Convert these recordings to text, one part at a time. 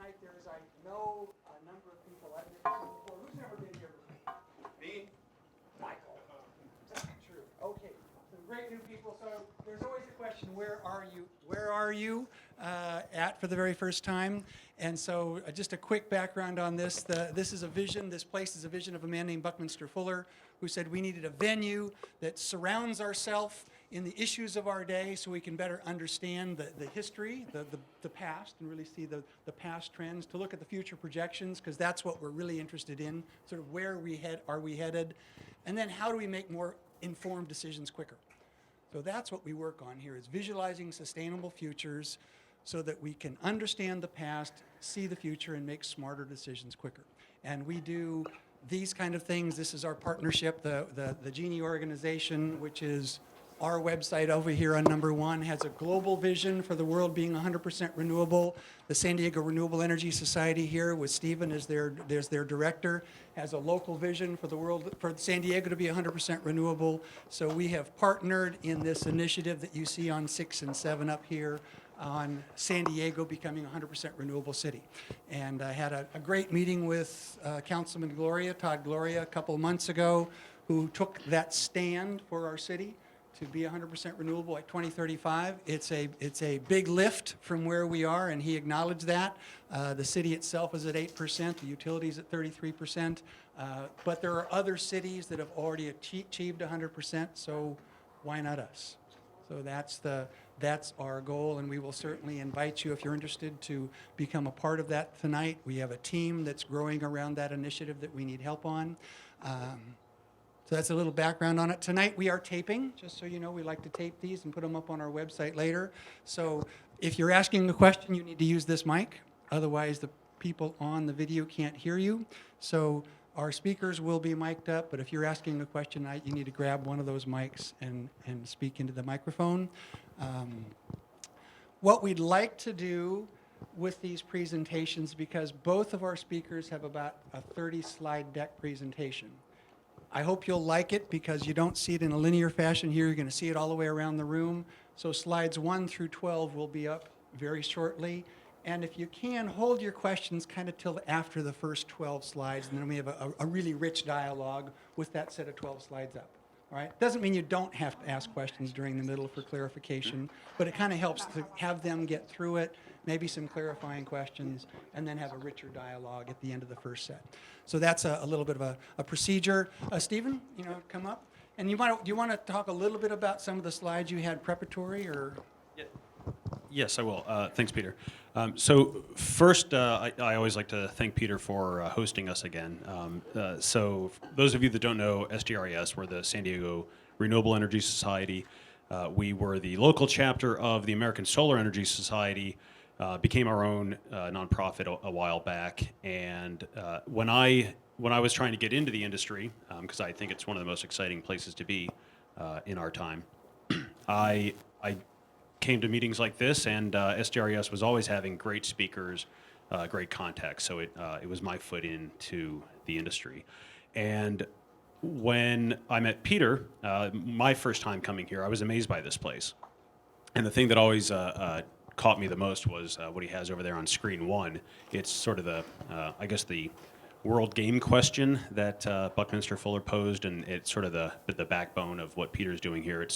tonight. There's, I know, a number of people I've never seen before. Who's never been here before? Me. Michael. That's true. Okay. Some great new people. So there's always a question, where are you? Where are you at for the very first time? And so just a quick background on this. This is a vision. This place is a vision of a man named Buckminster Fuller, who said we needed a venue that surrounds ourselves in the issues of our day so we can better understand the history, the past, and really see the past trends, to look at the future projections, because that's what we're really interested in, sort of where are we headed, and then how do we make more informed decisions quicker. So that's what we work on here, is visualizing sustainable futures so that we can understand the past, see the future, and make smarter decisions quicker. And we do these kind of things. This is our partnership. The Genie organization, which is our website over here on number 1, has a global vision for the world being 100% renewable. The San Diego Renewable Energy Society here, with Stephen as their director, has a local vision for the world, for San Diego to be 100% renewable. So we have partnered in this initiative that you see on 6 and 7 up here, on San Diego becoming a 100% renewable city. And I had a great meeting with Councilman Todd Gloria, a couple of months ago, who took that stand for our city to be 100% renewable by 2035. It's a big lift from where we are, and he acknowledged that. The city itself is at 8%, the utilities at 33%, but there are other cities that have already achieved 100%, so why not us? So that's our goal, and we will certainly invite you, if you're interested, to become a part of that tonight. We have a team that's growing around that initiative that we need help on. So that's a little background on it. Tonight we are taping, just so you know. We like to tape these and put them up on our website later. So if you're asking a question, you need to use this mic. Otherwise, the people on the video can't hear you. So our speakers will be mic'd up, but if you're asking a question, you need to grab one of those mics and speak into the microphone. What we'd like to do with these presentations, because both of our speakers have about a 30-slide deck presentation. I hope you'll like it, because you don't see it in a linear fashion here. You're going to see it all the way around the room. So slides 1 through 12 will be up very shortly. And if you can, hold your questions kind of till after the first 12 slides, and then we have a really rich dialogue with that set of 12 slides up. All right? Doesn't mean you don't have to ask questions during the middle for clarification, but it kind of helps to have them get through it, maybe some clarifying questions, and then have a richer dialogue at the end of the first set. So that's a little bit of a procedure. Stephen, come up. And do you want to talk a little bit about some of the slides you had preparatory, or? Yeah. Yes, I will. Thanks, Peter. So first, I always like to thank Peter for hosting us again. So those of you that don't know, SGRES, we're the San Diego Renewable Energy Society. We were the local chapter of the American Solar Energy Society, became our own nonprofit a while back. And when I was trying to get into the industry, because I think it's one of the most exciting places to be in our time, I came to meetings like this, and SGRES was always having great speakers, great contacts. So it was my foot into the industry. And when I met Peter, my first time coming here, I was amazed by this place. And the thing that always caught me the most was what he has over there on screen 1. It's sort of I guess the world game question that Buckminster Fuller posed, and it's sort of the backbone of what Peter's doing here.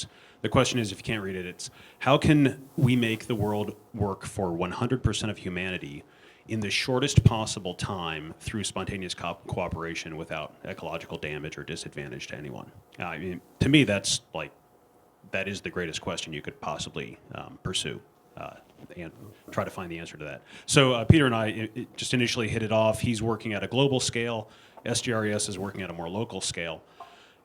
The question is, if you can't read it, it's how can we make the world work for 100% of humanity in the shortest possible time through spontaneous cooperation without ecological damage or disadvantage to anyone? I mean, to me, that is the greatest question you could possibly pursue. And try to find the answer to that. So Peter and I just initially hit it off. He's working at a global scale. SGRES is working at a more local scale.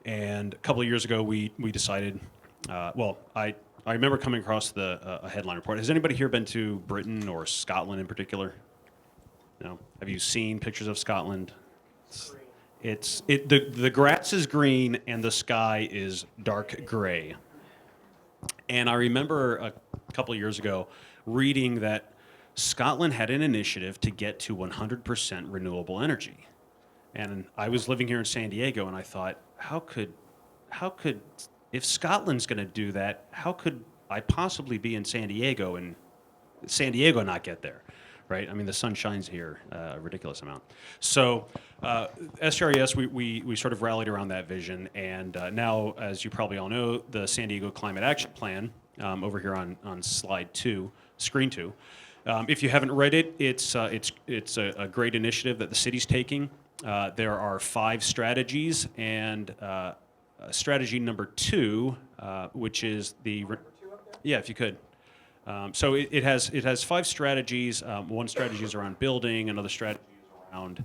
And a couple of years ago, we decided, I remember coming across a headline report. Has anybody here been to Britain or Scotland in particular? No? Have you seen pictures of Scotland? The grass is green and the sky is dark gray. And I remember a couple of years ago reading that Scotland had an initiative to get to 100% renewable energy. And I was living here in San Diego, and I thought, how could, if Scotland's going to do that, how could I possibly be in San Diego and San Diego not get there, right? I mean, the sun shines here a ridiculous amount. So SGRES, we sort of rallied around that vision, and now, as you probably all know, the San Diego Climate Action Plan, over here on slide 2, screen 2. If you haven't read it, it's a great initiative that the city's taking. There are 5 strategies, and strategy number 2, which is the yeah, if you could. So it has 5 strategies. One strategy is around building, another strategy is around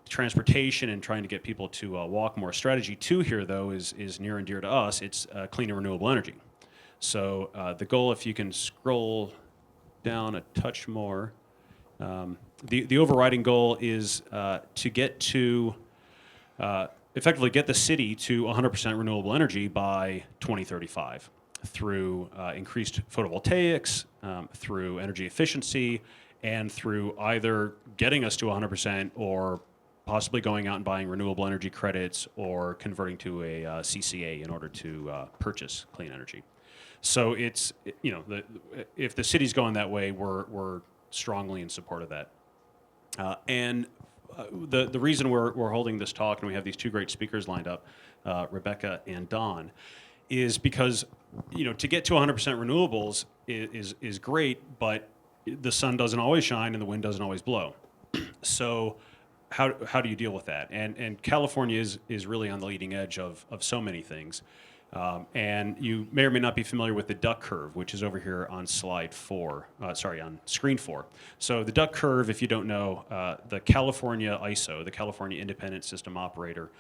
transportation and trying to get people to walk more. Strategy 2 here, though, is near and dear to us. It's clean and renewable energy. So the goal, if you can scroll down a touch more, the overriding goal is to get to effectively get the city to 100% renewable energy by 2035 through increased photovoltaics, through energy efficiency, and through either getting us to 100% or possibly going out and buying renewable energy credits or converting to a CCA in order to purchase clean energy. So it's, you know, if the city's going that way, we're strongly in support of that. And the reason we're holding this talk and we have these 2 great speakers lined up, Rebecca and Don, is because, you know, to get to 100% renewables is great, but the sun doesn't always shine and the wind doesn't always blow. So how do you deal with that? And California is really on the leading edge of so many things. And you may or may not be familiar with the duck curve, which is over here on slide 4, on screen 4. So the duck curve, if you don't know, the California ISO, the California Independent System Operator,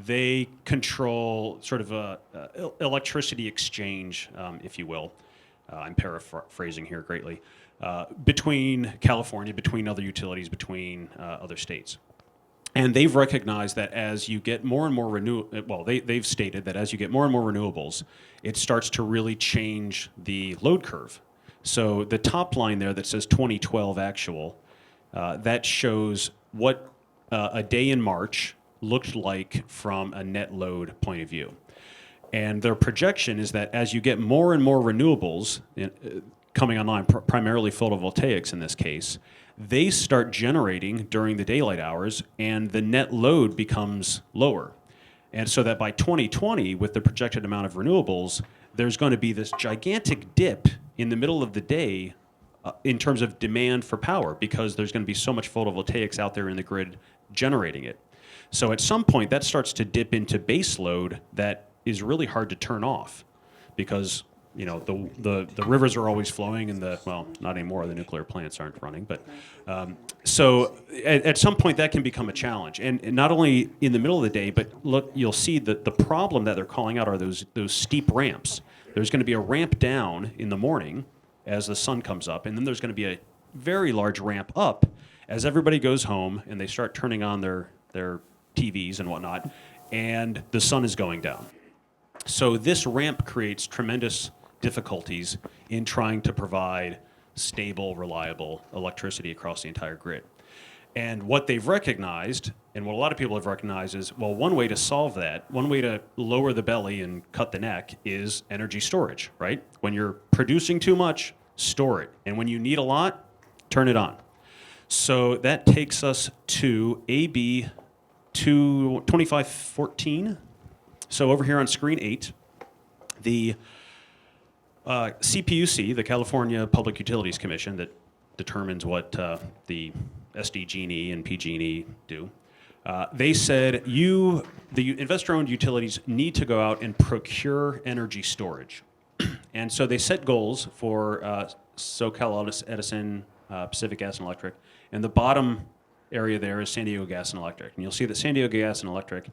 they control sort of a electricity exchange, if you will. I'm paraphrasing here greatly, between California, between other utilities, between other states. And they've recognized that as you get more and more they've stated that as you get more and more renewables, it starts to really change the load curve. So the top line there that says 2012 actual, that shows what a day in March looked like from a net load point of view. And their projection is that as you get more and more renewables coming online, primarily photovoltaics in this case, they start generating during the daylight hours and the net load becomes lower. And so that by 2020, with the projected amount of renewables, there's going to be this gigantic dip in the middle of the day in terms of demand for power because there's going to be so much photovoltaics out there in the grid generating it. So at some point, that starts to dip into base load that is really hard to turn off because, you know, the rivers are always flowing and not anymore, the nuclear plants aren't running, but so at some point that can become a challenge. And not only in the middle of the day, but look, you'll see that the problem that they're calling out are those steep ramps. There's going to be a ramp down in the morning as the sun comes up, and then there's going to be a very large ramp up as everybody goes home and they start turning on their TVs and whatnot, and the sun is going down. So this ramp creates tremendous difficulties in trying to provide stable, reliable electricity across the entire grid. And what they've recognized, and what a lot of people have recognized is, well, one way to solve that, one way to lower the belly and cut the neck is energy storage, right? When you're producing too much, store it. And when you need a lot, turn it on. So that takes us to AB 2514. So over here on screen 8, the CPUC, the California Public Utilities Commission, that determines what the SDG&E and PG&E do, they said the investor-owned utilities need to go out and procure energy storage. And so they set goals for SoCal Edison, Pacific Gas and Electric, and the bottom area there is San Diego Gas and Electric. And you'll see that San Diego Gas and Electric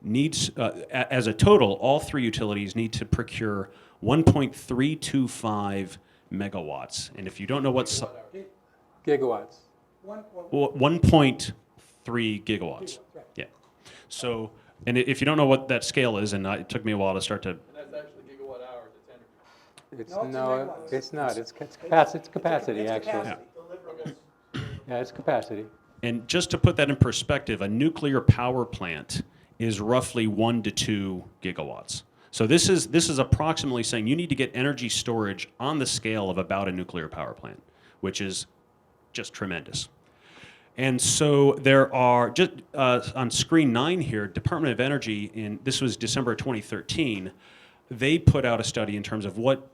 needs, as a total, all 3 utilities need to procure 1.325 megawatts. And if you don't know what... Gigawatts. 1.3 gigawatts. Yeah. So, and if you don't know what that scale is, and it took me a while to start to... And that's actually gigawatt hours, it's energy. It's not. It's capacity, actually. Yeah. Yeah, it's capacity. And just to put that in perspective, a nuclear power plant is roughly 1 to 2 gigawatts. So this is approximately saying you need to get energy storage on the scale of about a nuclear power plant, which is just tremendous. And so there are, just on screen 9 here, Department of Energy, this was December 2013, they put out a study in terms of what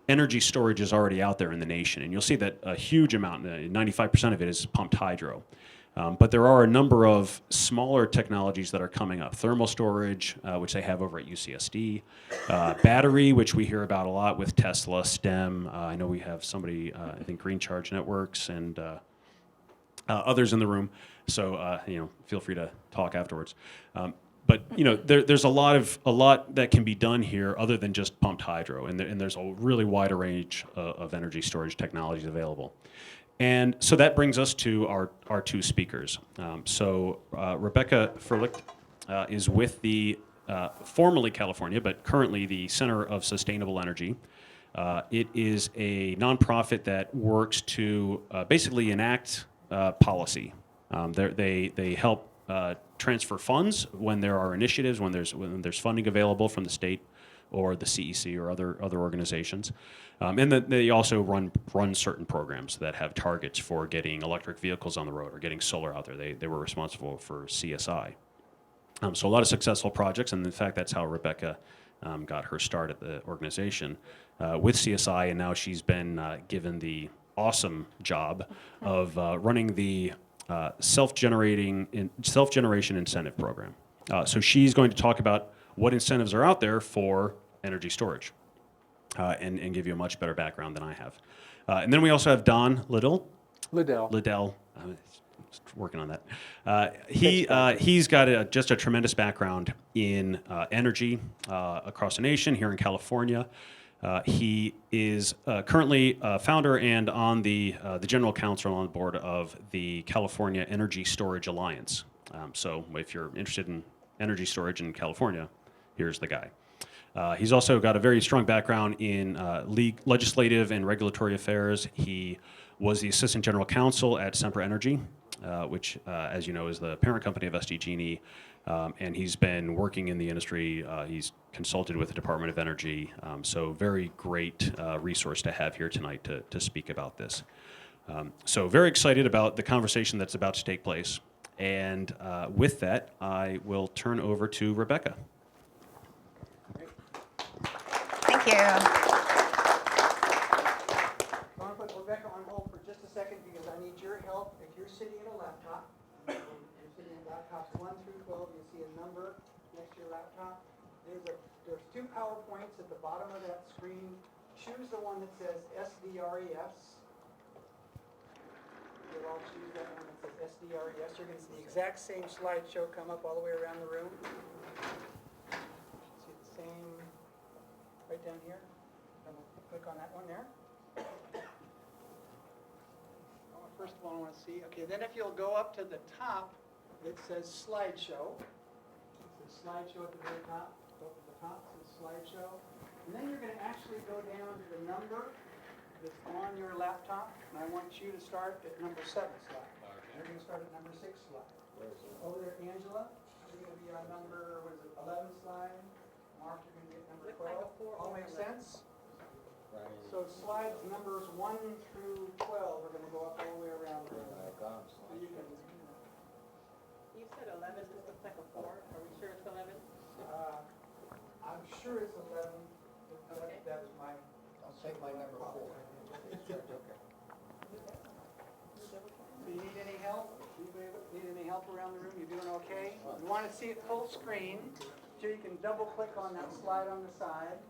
energy storage is already out there in the nation. And you'll see that a huge amount, 95% of it is pumped hydro. But there are a number of smaller technologies that are coming up. Thermal storage, which they have over at UCSD. Battery, which we hear about a lot with Tesla, STEM. I know we have somebody, I think Green Charge Networks and others in the room. So, feel free to talk afterwards. But there's a lot that can be done here other than just pumped hydro, and there's a really wide range of energy storage technologies available. And so that brings us to our two speakers. Rebecca Furlicht is with the formerly California, but currently the Center of Sustainable Energy. It is a nonprofit that works to basically enact policy. They help transfer funds when there are initiatives, when there's funding available from the state or the CEC or other organizations. And they also run certain programs that have targets for getting electric vehicles on the road or getting solar out there. They were responsible for CSI. So a lot of successful projects, and in fact, that's how Rebecca got her start at the organization with CSI, and now she's been given the awesome job of running the self-generation incentive program. So she's going to talk about what incentives are out there for energy storage and give you a much better background than I have. And then we also have Don Liddell. I'm working on that. He's got just a tremendous background in energy across the nation here in California. He is currently founder and on the general counsel on the board of the California Energy Storage Alliance. So if you're interested in energy storage in California, here's the guy. He's also got a very strong background in legislative and regulatory affairs. He was the assistant general counsel at Sempra Energy, which, as you know, is the parent company of SDG&E. And he's been working in the industry. He's consulted with the Department of Energy. So very great resource to have here tonight to speak about this. So very excited about the conversation that's about to take place. And with that, I will turn over to Rebecca. Thank you. I want to put Rebecca on hold for just a second because I need your help. If you're sitting at a laptop, you're sitting at laptops 1 through 12, you see a number next to your laptop. There's 2 PowerPoints at the bottom of that screen. Choose the one that says SDRES. You'll all choose that one that says SDRES. You're going to see the exact same slideshow come up all the way around the room. See the same right down here. Double click on that one there. First of all, I want to see. Okay, then if you'll go up to the top, it says slideshow. It says slideshow at the very top. Go up to the top, it says slideshow. And then you're going to actually go down to the number that's on your laptop. And I want you to start at number 7 slide. You're going to start at number 6 slide. Over there, Angela, you're going to be on number, 11 slide. Mark, you're going to get number 12. All make sense? So slides numbers 1 through 12 are going to go up all the way around. You said 11, this looks like a 4. Are we sure it's 11? I'm sure it's 11. That is my. I'll take my number 4. Do you need any help? Need any help around the room? You doing okay? You want to see it full screen, so you can double click on that slide on the side.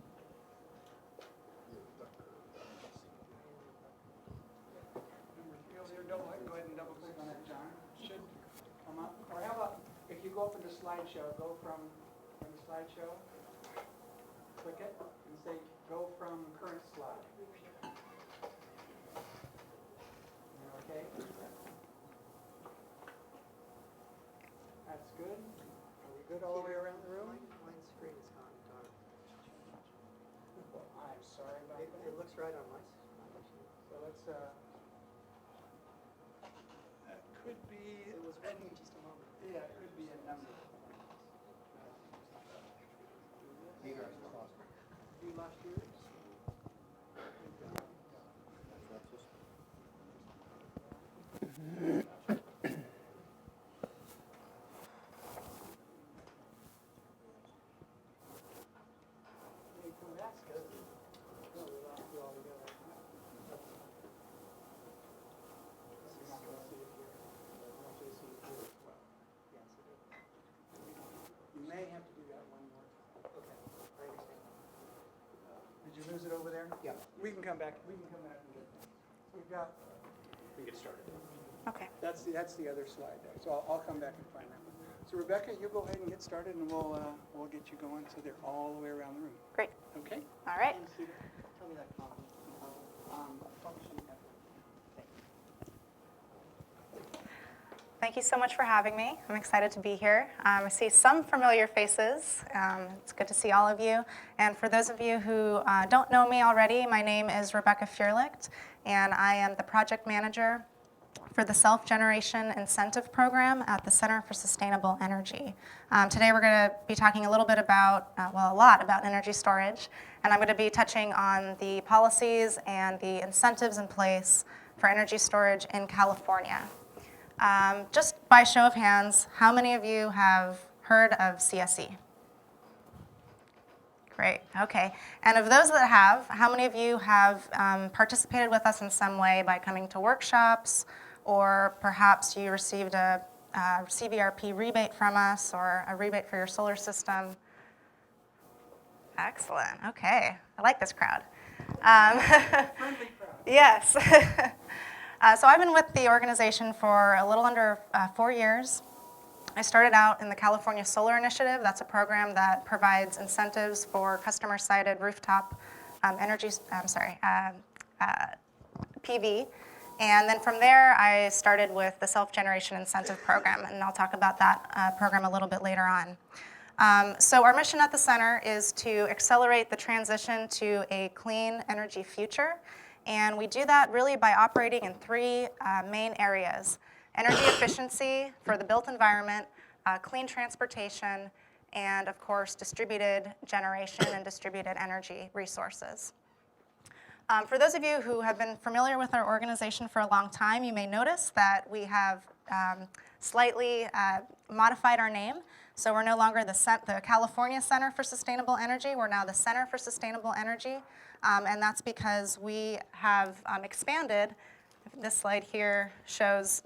Go ahead and double click on that, John. Should come up. Or how about if you go up into slideshow, go from the slideshow, click it, and say go from current slide. Okay? That's good. Are we good all the way around the room? My screen is gone dark. I'm sorry about that. It looks right on my. So let's, that could be. It was working just a moment. Yeah, it could be a number. You lost yours? That's good. No, we lost you all together. You're not gonna see it here. I want you to see it here as well. Yes, it is. You may have to do that one more time. Okay, I understand. Did you lose it over there? Yeah. We can come back and get that. We've got, We get started. Okay. that's the other slide there, so I'll come back and find that one. So Rebecca, you go ahead and get started and we'll get you going so they're all the way around the room, Great. okay? All right. And Cedar, tell me that copy. Function effort. Thank you so much for having me. I'm excited to be here. I see some familiar faces. It's good to see all of you. And for those of you who don't know me already, my name is Rebecca Fierlicht, and I am the project manager for the Self-Generation Incentive Program at the Center for Sustainable Energy. Today we're going to be talking a little bit about, a lot about energy storage, and I'm going to be touching on the policies and the incentives in place for energy storage in California. Just by show of hands, how many of you have heard of CSE? Great, okay. And of those that have, how many of you have participated with us in some way by coming to workshops, or perhaps you received a CVRP rebate from us or a rebate for your solar system? Excellent, okay. I like this crowd. Friendly crowd. Yes. So I've been with the organization for a little under 4 years. I started out in the California Solar Initiative. That's a program that provides incentives for customer-sited rooftop PV. And then from there, I started with the Self-Generation Incentive Program, and I'll talk about that program a little bit later on. So our mission at the center is to accelerate the transition to a clean energy future. And we do that really by operating in three main areas: energy efficiency for the built environment, clean transportation, and of course, distributed generation and distributed energy resources. For those of you who have been familiar with our organization for a long time, you may notice that we have slightly modified our name. So we're no longer the California Center for Sustainable Energy. We're now the Center for Sustainable Energy. And that's because we have expanded. This slide here shows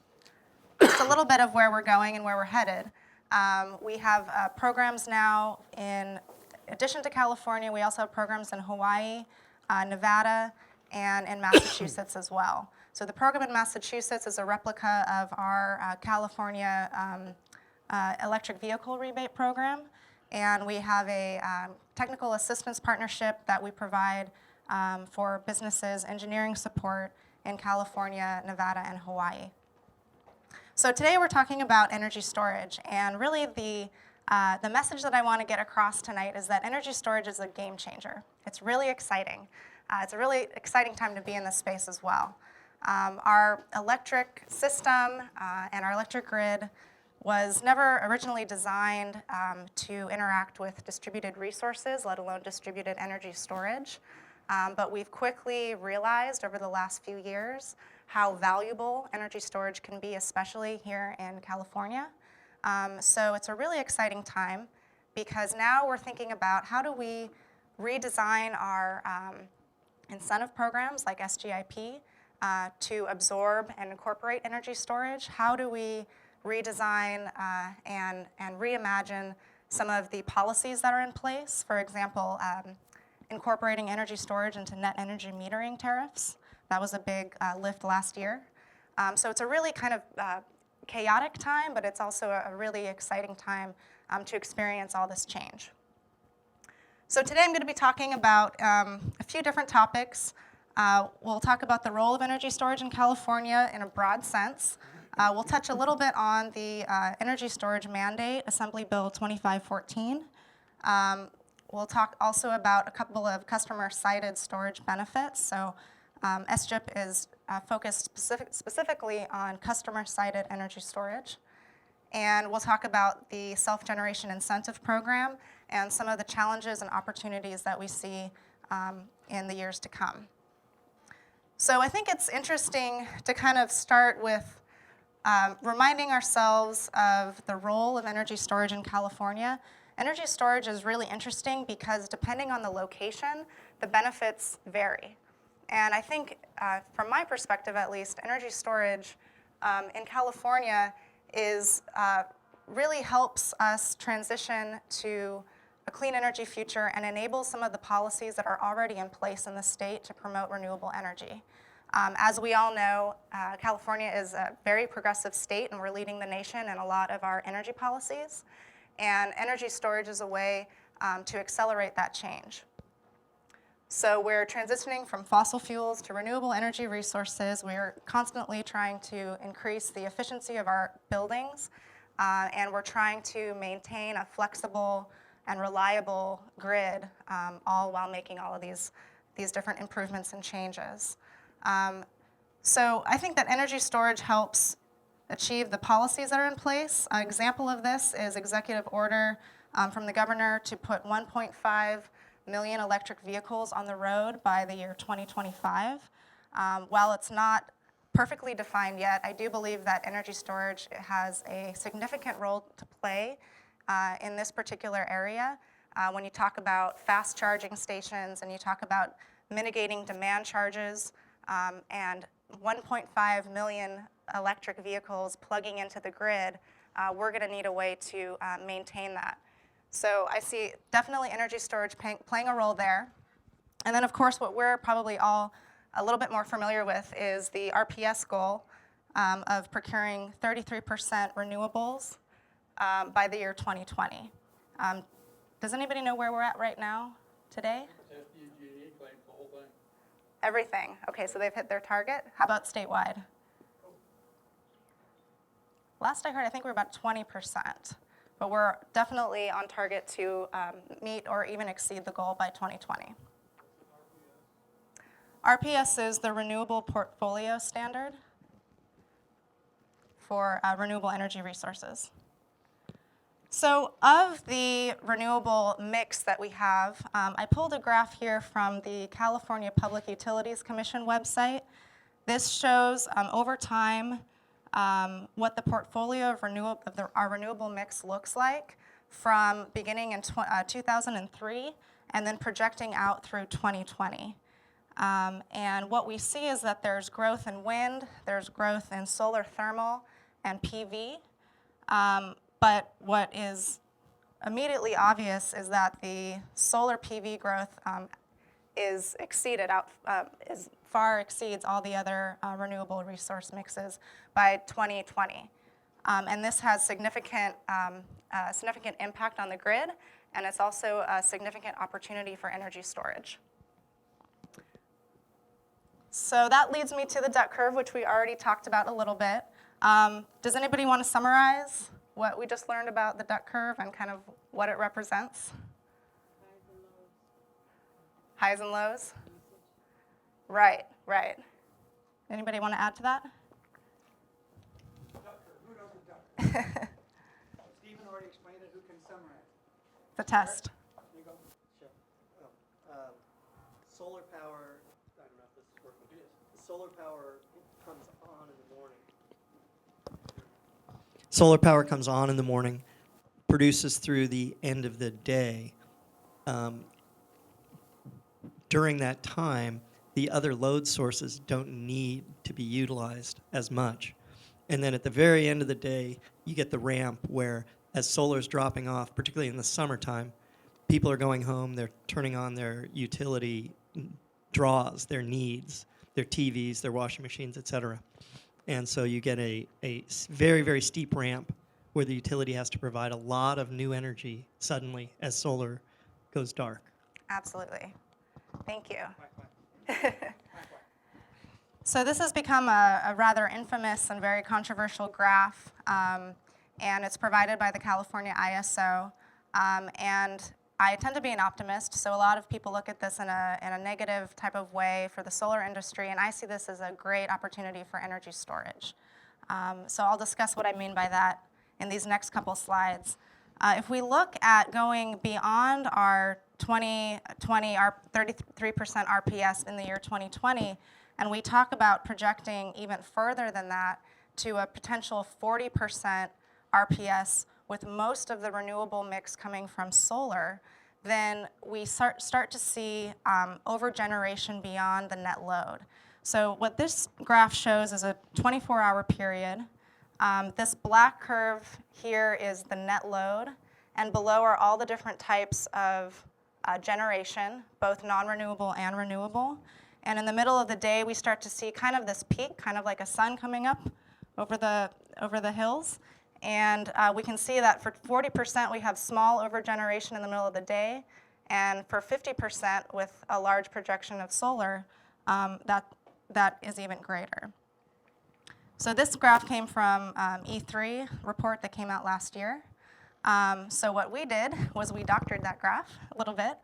just a little bit of where we're going and where we're headed. We have programs now in addition to California. We also have programs in Hawaii, Nevada, and in Massachusetts as well. So the program in Massachusetts is a replica of our California electric vehicle rebate program. And we have a technical assistance partnership that we provide for businesses, engineering support in California, Nevada, and Hawaii. So today we're talking about energy storage, and really the message that I want to get across tonight is that energy storage is a game changer. It's really exciting. It's a really exciting time to be in this space as well. Our electric system and our electric grid was never originally designed to interact with distributed resources, let alone distributed energy storage. But we've quickly realized over the last few years how valuable energy storage can be, especially here in California. So it's a really exciting time because now we're thinking about how do we redesign our incentive programs like SGIP to absorb and incorporate energy storage. How do we redesign and reimagine some of the policies that are in place? For example, incorporating energy storage into net energy metering tariffs. That was a big lift last year. So it's a really kind of chaotic time, but it's also a really exciting time to experience all this change. So today I'm going to be talking about a few different topics. We'll talk about the role of energy storage in California in a broad sense. We'll touch a little bit on the Energy Storage Mandate, Assembly Bill 2514. We'll talk also about a couple of customer-sited storage benefits. So SGIP is focused specifically on customer-sited energy storage. And we'll talk about the Self-Generation Incentive Program and some of the challenges and opportunities that we see in the years to come. So I think it's interesting to kind of start with reminding ourselves of the role of energy storage in California energy storage is really interesting because depending on the location, the benefits vary. And I think, from my perspective at least, energy storage in California really helps us transition to a clean energy future and enables some of the policies that are already in place in the state to promote renewable energy. As we all know, California is a very progressive state, and we're leading the nation in a lot of our energy policies. And energy storage is a way to accelerate that change. So we're transitioning from fossil fuels to renewable energy resources. We're constantly trying to increase the efficiency of our buildings, and we're trying to maintain a flexible and reliable grid, all while making all of these different improvements and changes. So I think that energy storage helps achieve the policies that are in place. An example of this is executive order from the governor to put 1.5 million electric vehicles on the road by the year 2025. While it's not perfectly defined yet, I do believe that energy storage has a significant role to play in this particular area. When you talk about fast charging stations and you talk about mitigating demand charges and 1.5 million electric vehicles plugging into the grid, we're going to need a way to maintain that. So I see definitely energy storage playing a role there. And then, of course, what we're probably all a little bit more familiar with is the RPS goal of procuring 33% renewables by the year 2020. Does anybody know where we're at right now today? SGIP claims the whole thing. Everything. Okay, so they've hit their target. How about statewide? Last I heard, I think we're about 20%. But we're definitely on target to meet or even exceed the goal by 2020. RPS is the Renewable Portfolio Standard for renewable energy resources. So of the renewable mix that we have, I pulled a graph here from the California Public Utilities Commission website. This shows over time what the portfolio of our renewable mix looks like from beginning in 2003 and then projecting out through 2020. And what we see is that there's growth in wind, there's growth in solar thermal and PV. But what is immediately obvious is that the solar PV growth far exceeds all the other renewable resource mixes by 2020. And this has significant impact on the grid, and it's also a significant opportunity for energy storage. So that leads me to the duck curve, which we already talked about a little bit. Does anybody want to summarize what we just learned about the duck curve and kind of what it represents? Highs and lows? Right. Anybody want to add to that? Duck curve. Who knows the duck curve? Stephen already explained it. Who can summarize? The test. You go. Sure. Solar power, I don't know if this is working. Solar power comes on in the morning. Solar power comes on in the morning, produces through the end of the day. During that time, the other load sources don't need to be utilized as much. And then at the very end of the day, you get the ramp where as solar's dropping off, particularly in the summertime, people are going home, they're turning on their utility draws, their needs, their TVs, their washing machines, et cetera. And so you get a very, very steep ramp where the utility has to provide a lot of new energy suddenly as solar goes dark. Absolutely. Thank you. So this has become a rather infamous and very controversial graph, and it's provided by the California ISO. And I tend to be an optimist, so a lot of people look at this in a negative type of way for the solar industry, and I see this as a great opportunity for energy storage. So I'll discuss what I mean by that in these next couple slides. If we look at going beyond our 2020, our 33% RPS in the year 2020, and we talk about projecting even further than that to a potential 40% RPS with most of the renewable mix coming from solar, then we start to see over-generation beyond the net load. So what this graph shows is a 24-hour period. This black curve here is the net load, and below are all the different types of generation, both non-renewable and renewable. And in the middle of the day, we start to see kind of this peak, kind of like a sun coming up over the hills. And we can see that for 40%, we have small overgeneration in the middle of the day. And for 50% with a large projection of solar, that is even greater. So this graph came from E3 report that came out last year. So what we did was we doctored that graph a little bit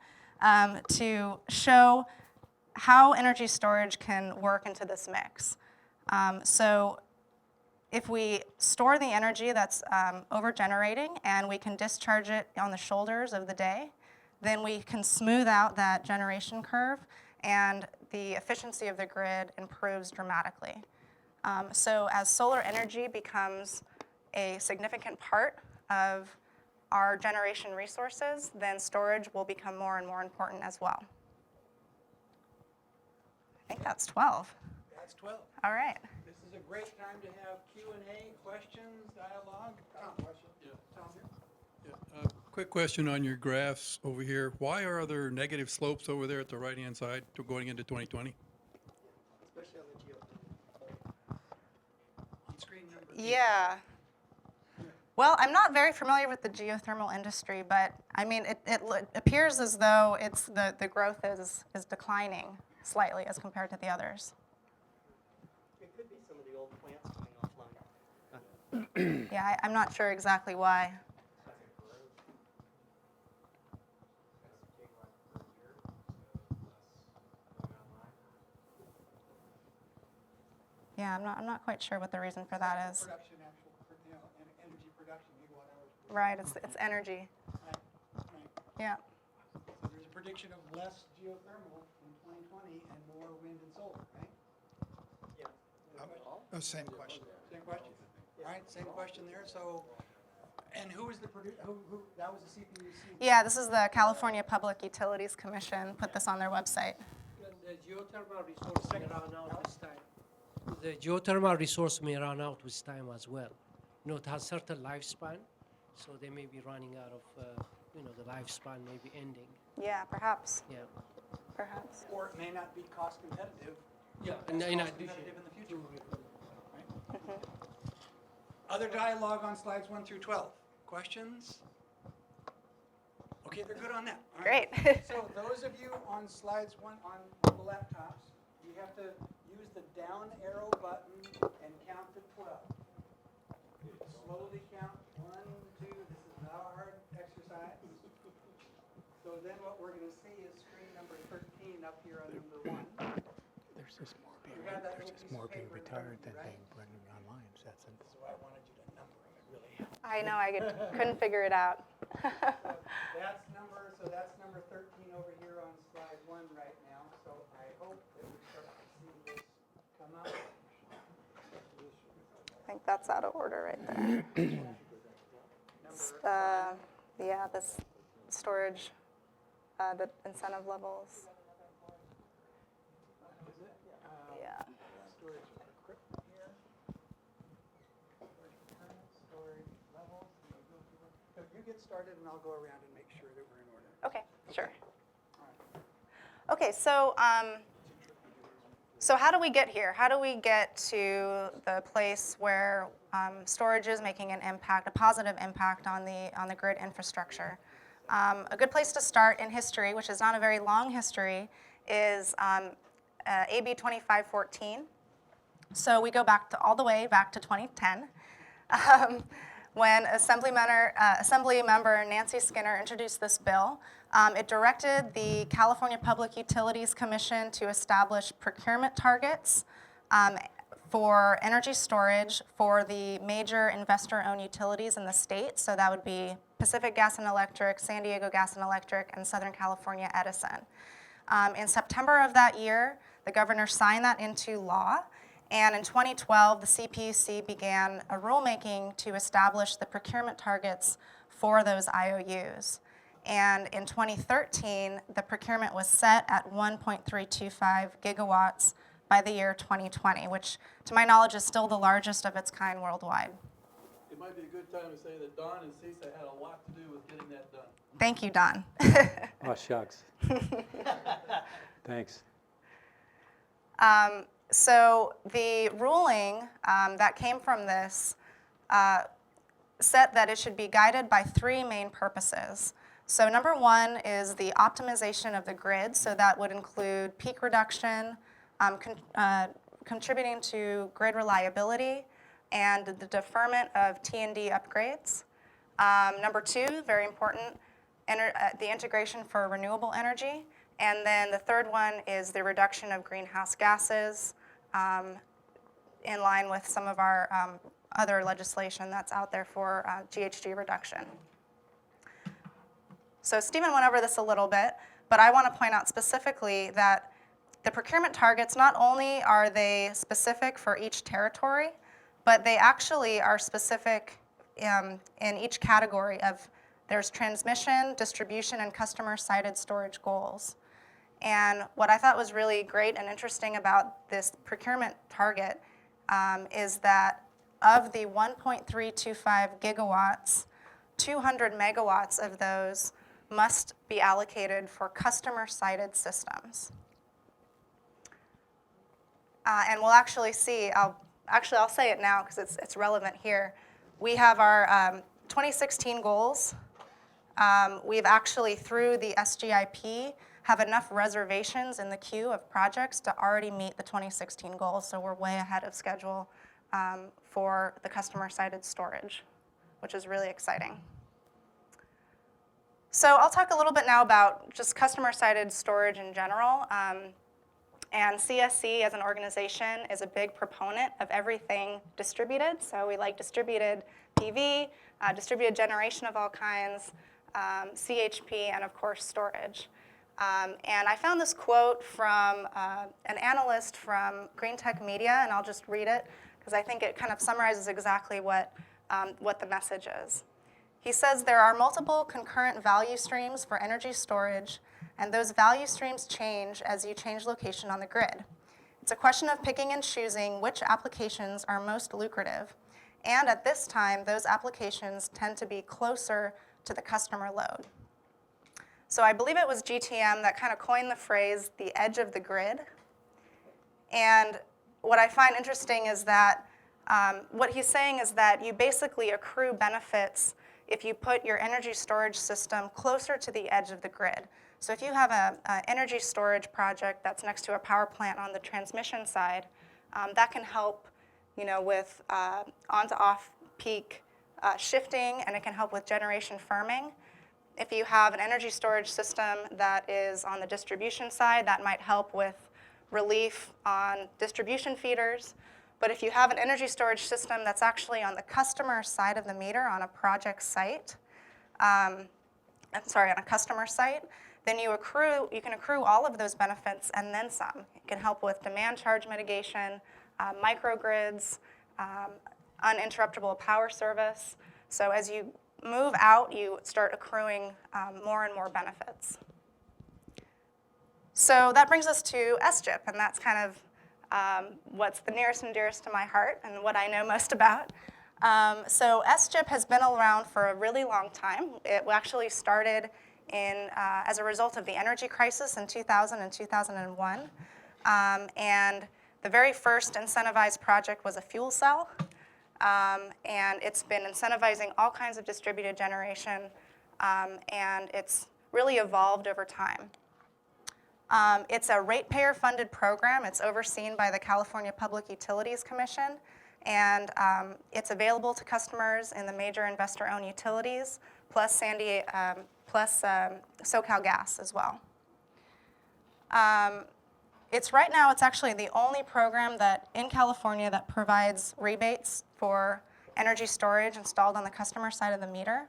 to show how energy storage can work into this mix. So if we store the energy that's over-generating and we can discharge it on the shoulders of the day, then we can smooth out that generation curve and the efficiency of the grid improves dramatically. So as solar energy becomes a significant part of our generation resources, then storage will become more and more important as well. I think that's 12. That's 12. All right. This is a great time to have Q&A, questions, dialogue. Tom, question? Yeah. Tom here? Yeah, quick question on your graphs over here. Why are there negative slopes over there at the right-hand side going into 2020? Especially on the geothermal. On screen number 2. Yeah. Well, I'm not very familiar with the geothermal industry, but I mean, it appears as though the growth is declining slightly as compared to the others. It could be some of the old plants coming offline. Yeah, I'm not sure exactly why. Yeah, I'm not quite sure what the reason for that is. Production, actual, energy production, gigawatt hours. Right, it's energy. Right. Yeah. So there's a prediction of less geothermal in 2020 and more wind and solar, right? Yeah. Same question. Same question. All right, same question there. So, and who was the who that was the CPUC? Yeah, this is the California Public Utilities Commission put this on their website. The geothermal resource may run out with time. The geothermal resource may run out with time as well. You know, it has certain lifespan, so they may be running out of, the lifespan may be ending. Yeah, perhaps. Yeah. Perhaps. Or it may not be cost competitive. Yeah, Cost in addition. competitive in the future. Right? Other dialogue on slides 1 through 12. Questions? Okay, they're good on that. All right. Great. So those of you on slides 1 on the laptops, you have to use the down arrow button and count to 12. Slowly count 1, 2. This is not a hard exercise. So then what we're going to see is screen number 13 up here on number 1. There's just more You have that there's little just piece more of being paper in retired front than of you, being running online. So that's it. So I wanted you to number them. It really helped. I know, I couldn't figure it out. So that's number 13 over here on slide 1 right now. So I hope that we start to see this come up. I think that's out of order right there. Yeah, this storage, the incentive levels. Yeah. Storage equipment here. Storage levels. So you get started and I'll go around and make sure that we're in order. Okay, sure. All right. Okay, so how do we get here? How do we get to the place where storage is making an impact, a positive impact on the grid infrastructure? A good place to start in history, which is not a very long history, is AB 2514. So we go all the way back to 2010. When Assembly Member Nancy Skinner introduced this bill, it directed the California Public Utilities Commission to establish procurement targets for energy storage for the major investor-owned utilities in the state. So that would be Pacific Gas and Electric, San Diego Gas and Electric, and Southern California Edison. In September of that year, the governor signed that into law, And in 2012, the CPUC began a rulemaking to establish the procurement targets for those IOUs. And in 2013, the procurement was set at 1.325 gigawatts by the year 2020, which to my knowledge is still the largest of its kind worldwide. It might be a good time to say that Don and CISA had a lot to do with getting that done. Thank you, Don. Oh, shucks. Thanks. So the ruling that came from this said that it should be guided by three main purposes. So number one is the optimization of the grid, so that would include peak reduction, contributing to grid reliability, and the deferment of T&D upgrades. Number two, very important, the integration for renewable energy. And then the third one is the reduction of greenhouse gases in line with some of our other legislation that's out there for GHG reduction. So Stephen went over this a little bit, but I want to point out specifically that the procurement targets, not only are they specific for each territory, but they actually are specific in each category of there's transmission, distribution, and customer-sided storage goals. And what I thought was really great and interesting about this procurement target is that of the 1.325 gigawatts, 200 megawatts of those must be allocated for customer-sided systems. And we'll actually see, I'll say it now because it's relevant here. We have our 2016 goals. We've actually, through the SGIP, have enough reservations in the queue of projects to already meet the 2016 goals, so we're way ahead of schedule for the customer-sided storage, which is really exciting. So I'll talk a little bit now about just customer-sided storage in general. And CSC as an organization is a big proponent of everything distributed. So we like distributed PV, distributed generation of all kinds, CHP, and of course storage. And I found this quote from an analyst from Green Tech Media, and I'll just read it because I think it kind of summarizes exactly what the message is. He says, there are multiple concurrent value streams for energy storage, and those value streams change as you change location on the grid. It's a question of picking and choosing which applications are most lucrative. And at this time, those applications tend to be closer to the customer load. So I believe it was GTM that kind of coined the phrase, the edge of the grid. And what I find interesting is that what he's saying is that you basically accrue benefits if you put your energy storage system closer to the edge of the grid. So if you have an energy storage project that's next to a power plant on the transmission side, that can help, with on to off peak shifting, and it can help with generation firming. If you have an energy storage system that is on the distribution side, that might help with relief on distribution feeders. But if you have an energy storage system that's actually on the customer side of the meter on a project site, on a customer site, then you can accrue all of those benefits and then some. It can help with demand charge mitigation, microgrids, uninterruptible power service. So as you move out, you start accruing more and more benefits. So that brings us to SGIP, and that's kind of what's the nearest and dearest to my heart and what I know most about. So SGIP has been around for a really long time. It actually started as a result of the energy crisis in 2000 and 2001. And the very first incentivized project was a fuel cell. And it's been incentivizing all kinds of distributed generation, and it's really evolved over time. It's a ratepayer-funded program. It's overseen by the California Public Utilities Commission, and it's available to customers in the major investor-owned utilities, plus SoCal Gas as well. Right now, it's actually the only program in California that provides rebates for energy storage installed on the customer side of the meter,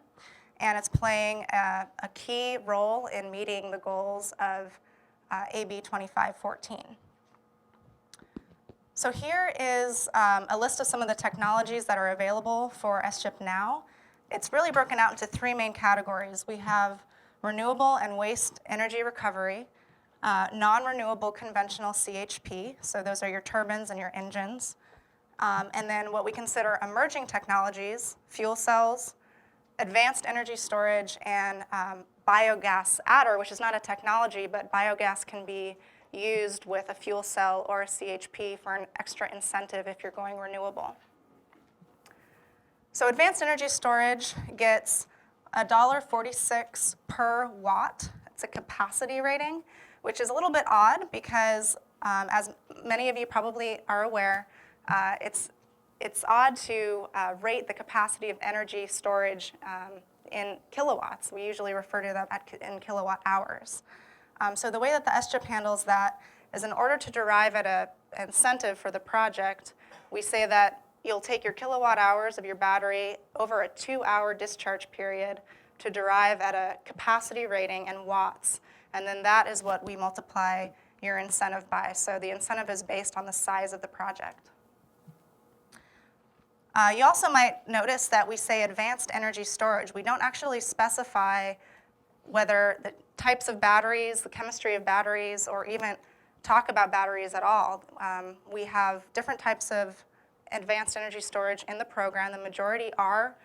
and it's playing a key role in meeting the goals of AB 2514. So here is a list of some of the technologies that are available for SGIP now. It's really broken out into three main categories. We have renewable and waste energy recovery, non-renewable conventional CHP, so those are your turbines and your engines, and then what we consider emerging technologies, fuel cells, advanced energy storage, and biogas adder, which is not a technology, but biogas can be used with a fuel cell or a CHP for an extra incentive if you're going renewable. So advanced energy storage gets $1.46 per watt. It's a capacity rating, which is a little bit odd because, as many of you probably are aware, it's odd to rate the capacity of energy storage in kilowatts. We usually refer to them in kilowatt hours. So the way that the SGIP handles that is in order to derive at an incentive for the project, we say that you'll take your kilowatt hours of your battery over a 2-hour discharge period to derive at a capacity rating in watts. And then that is what we multiply your incentive by. So the incentive is based on the size of the project. You also might notice that we say advanced energy storage. We don't actually specify whether the types of batteries, the chemistry of batteries, or even talk about batteries at all. We have different types of advanced energy storage in the program. The majority are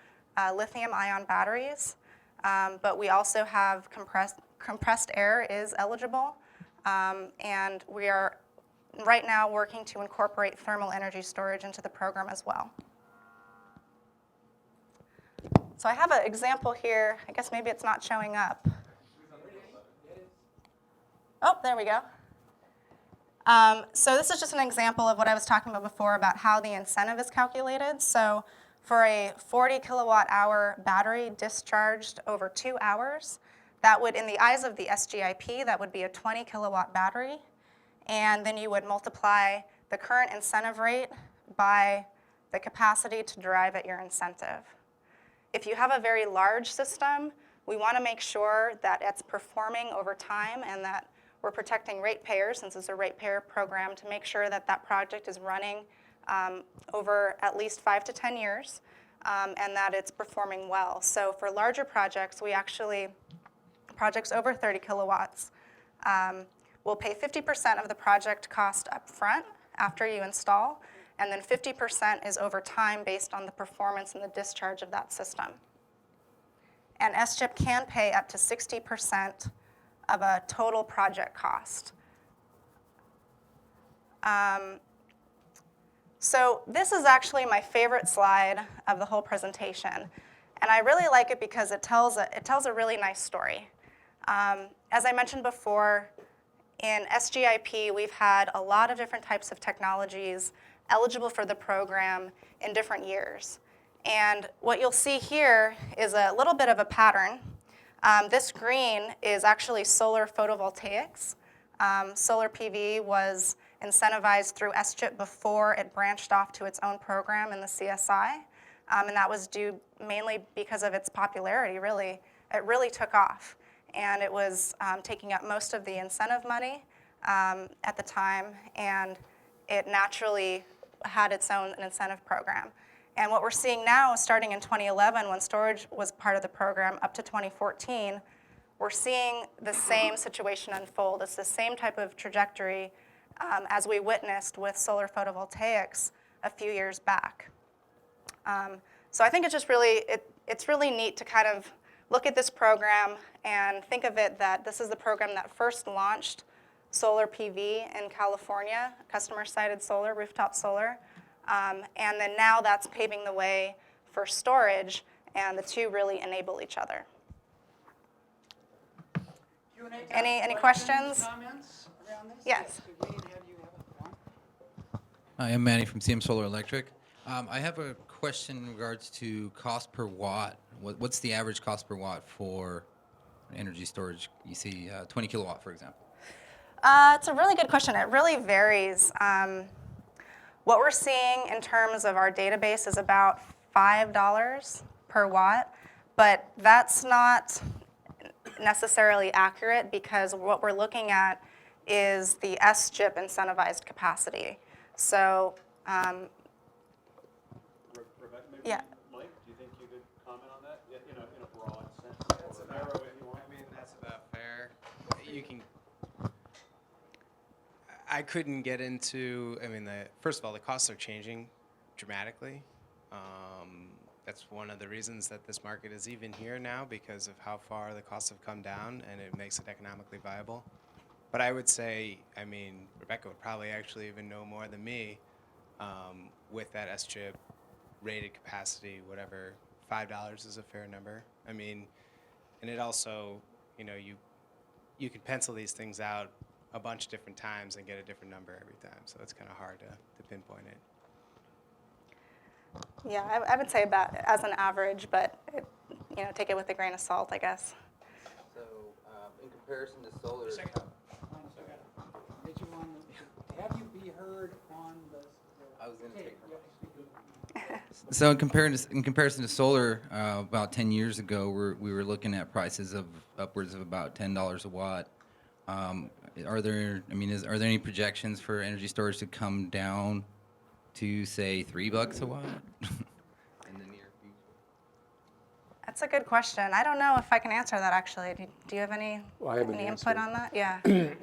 lithium-ion batteries, but we also have compressed air is eligible, and we are right now working to incorporate thermal energy storage into the program as well. So I have an example here. I guess maybe it's not showing up. Oh, there we go. So this is just an example of what I was talking about before about how the incentive is calculated. So for a 40 kilowatt hour battery discharged over 2 hours, that would, in the eyes of the SGIP, that would be a 20 kilowatt battery. And then you would multiply the current incentive rate by the capacity to derive at your incentive. If you have a very large system, we want to make sure that it's performing over time and that we're protecting ratepayers, since it's a ratepayer program, to make sure that that project is running over at least 5 to 10 years and that it's performing well. So for larger projects, we actually, projects over 30 kilowatts, will pay 50% of the project cost up front after you install, and then 50% is over time based on the performance and the discharge of that system. And SGIP can pay up to 60% of a total project cost. So this is actually my favorite slide of the whole presentation. And I really like it because it tells a really nice story. As I mentioned before, in SGIP, we've had a lot of different types of technologies eligible for the program in different years. And what you'll see here is a little bit of a pattern. This green is actually solar photovoltaics. Solar PV was incentivized through SGIP before it branched off to its own program in the CSI. And that was due mainly because of its popularity, really. It really took off. And it was taking up most of the incentive money at the time, and it naturally had its own incentive program. And what we're seeing now, starting in 2011, when storage was part of the program, up to 2014, we're seeing the same situation unfold. It's the same type of trajectory as we witnessed with solar photovoltaics a few years back. So I think it's just really, it's really neat to kind of look at this program and think of it that this is the program that first launched solar PV in California, customer-sited solar, rooftop solar. And then now that's paving the way for storage, and the two really enable each other. Any questions? Comments around this? Yes. Wayne, have you have one? Hi, I'm Manny from CM Solar Electric. I have a question in regards to cost per watt. What's the average cost per watt for energy storage? You see 20 kilowatt, for example. It's a really good question. It really varies. What we're seeing in terms of our database is about $5 per watt, but that's not necessarily accurate because what we're looking at is the SGIP incentivized capacity. So, Rebecca, maybe yeah. Mike, do you think you could comment on that? Yeah, in a broad sense, or narrow if you want. I mean, that's about fair. You can. I couldn't get into. I mean, first of all, the costs are changing dramatically. That's one of the reasons that this market is even here now, because of how far the costs have come down, and it makes it economically viable. But I would say, I mean, Rebecca would probably actually even know more than me with that SGIP rated capacity, whatever. $5 is a fair number. I mean, and it also, you know, you can pencil these things out a bunch of different times and get a different number every time. So it's kind of hard to pinpoint it. Yeah, I would say about as an average, but take it with a grain of salt, I guess. So, in comparison to solar, Did you want to have you be heard on the I was going to tape? take So in comparison to solar, about 10 years ago, we were looking at prices of upwards of about $10 a watt. Are there any projections for energy storage to come down to say $3 a watt in the near future? That's a good question. I don't know if I can answer that actually. Do you have any I have an any answer. input on that? Yeah. I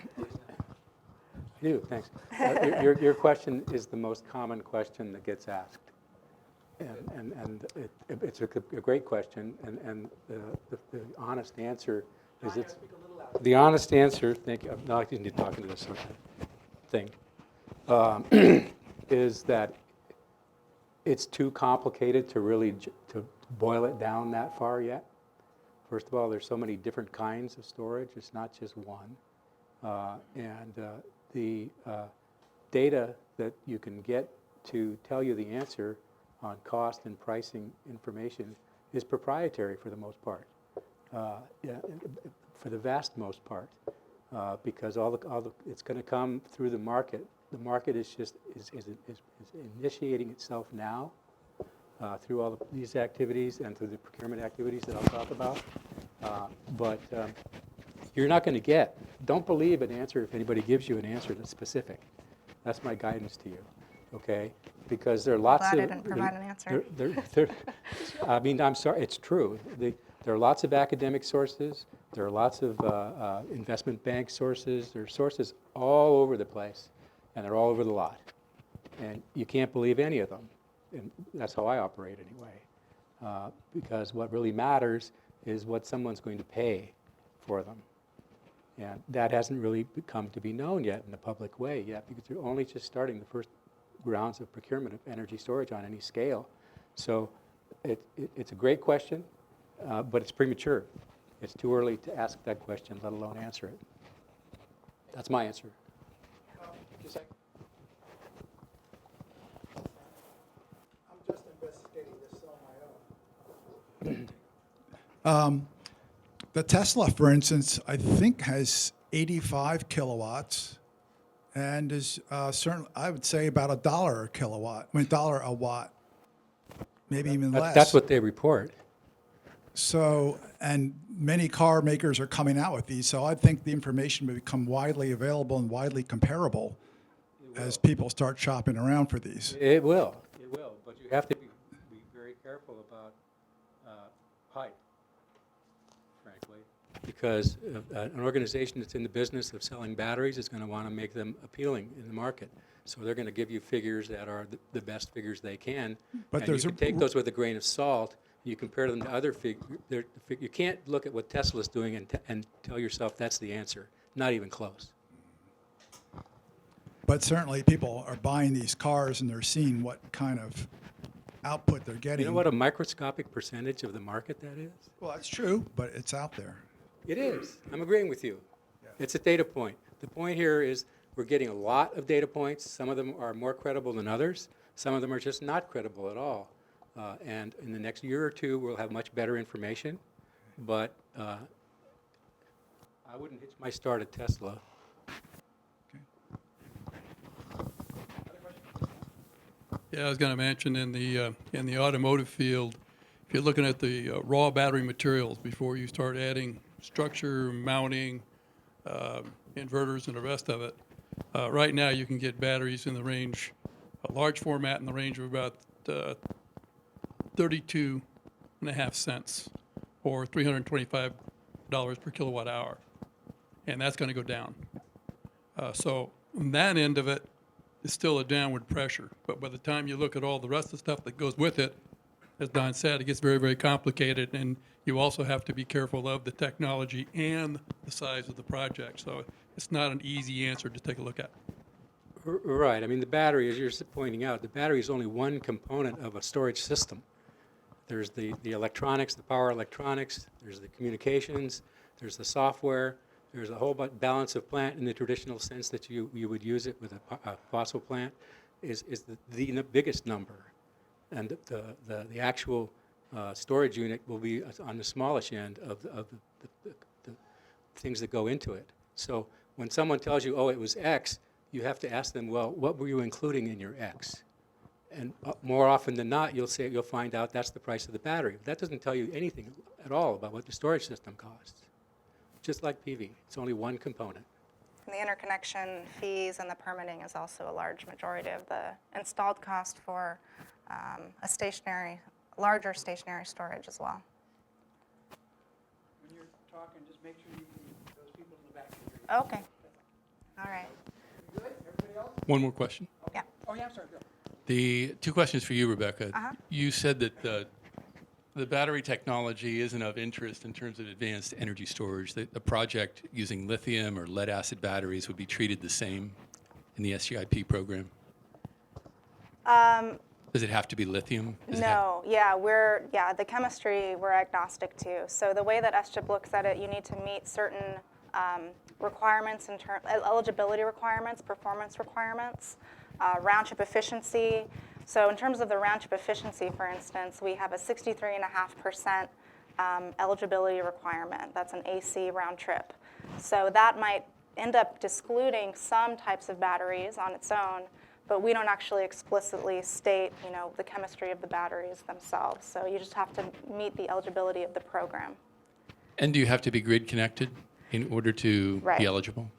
do, thanks. Your question is the most common question that gets asked. And it's a great question, and the honest answer is the honest answer, thank you, I'm not even talking to this thing, is that it's too complicated to really to boil it down that far yet. First of all, there's so many different kinds of storage, it's not just one. The data that you can get to tell you the answer on cost and pricing information is proprietary for the most part, for the vast most part, because it's going to come through the market. The market is initiating itself now through all these activities and through the procurement activities that I'll talk about. But you're not going to get. Don't believe an answer if anybody gives you an answer that's specific. That's my guidance to you. Okay, because there are lots Glad of. I didn't provide an answer. I mean, I'm sorry, it's true. There are lots of academic sources. There are lots of investment bank sources. There are sources all over the place, and they're all over the lot. And you can't believe any of them. And that's how I operate anyway. Because what really matters is what someone's going to pay for them. And that hasn't really come to be known yet in the public way yet, because you're only just starting the first rounds of procurement of energy storage on any scale. So it's a great question, but it's premature. It's too early to ask that question, let alone answer it. That's my answer. I'm just investigating this on my own. The Tesla, for instance, I think has 85 kilowatts, and is certainly, I would say, about $1 a kilowatt. I mean, $1 a watt, maybe even less. That's what they report. So, and many car makers are coming out with these. So I think the information will become widely available and widely comparable as people start shopping around for these. It will, but you have to be very careful about hype, frankly, because an organization that's in the business of selling batteries is going to want to make them appealing in the market. So they're going to give you figures that are the best figures they can, But and you can take those with a grain of salt. You compare them to other figures. You can't look at what Tesla's doing and tell yourself that's the answer. Not even close. But certainly people are buying these cars and they're seeing what kind of output they're getting. You know what a microscopic percentage of the market that is? Well, that's true, but it's out there. It is. I'm agreeing with you. It's a data point. The point here is we're getting a lot of data points. Some of them are more credible than others. Some of them are just not credible at all. And in the next year or two, we'll have much better information. But I wouldn't hitch my start at Tesla. Yeah, I was going to mention in the automotive field, if you're looking at the raw battery materials before you start adding structure, mounting, inverters, and the rest of it, right now you can get batteries in the range a large format in the range of about 32.5 cents, or $325 per kilowatt hour, and that's going to go down. So on that end of it, it's still a downward pressure. But by the time you look at all the rest of the stuff that goes with it, as Don said, it gets very, very complicated, and you also have to be careful of the technology and the size of the project. So it's not an easy answer to take a look at. Right. I mean, the battery, as you're pointing out, the battery is only one component of a storage system. There's the electronics, the power electronics, there's the communications, there's the software, there's a whole balance of plant in the traditional sense that you would use it with a fossil plant is the biggest number. And the actual storage unit will be on the smallish end of the things that go into it. So when someone tells you, oh, it was X, you have to ask them, well, what were you including in your X? And more often than not, you'll find out that's the price of the battery. But that doesn't tell you anything at all about what the storage system costs. Just like PV, it's only one component. And the interconnection fees and the permitting is also a large majority of the installed cost for a larger stationary storage as well. When you're talking, just make sure you can, those people in the back can hear you. Okay. All right. Good? Everybody else? One more question. Yeah. Oh, yeah, I'm sorry, Bill. The two questions for you, Rebecca. Uh-huh. You said that the battery technology isn't of interest in terms of advanced energy storage. The project using lithium or lead acid batteries would be treated the same in the SGIP program? Does it have to be lithium? No, the chemistry we're agnostic to. So the way that SGIP looks at it, you need to meet certain requirements, eligibility requirements, performance requirements, round trip efficiency. So in terms of the round trip efficiency, for instance, we have a 63.5% eligibility requirement. That's an AC round trip. So that might end up excluding some types of batteries on its own, but we don't actually explicitly state, the chemistry of the batteries themselves. So you just have to meet the eligibility of the program. And do you have to be grid connected in order to be eligible?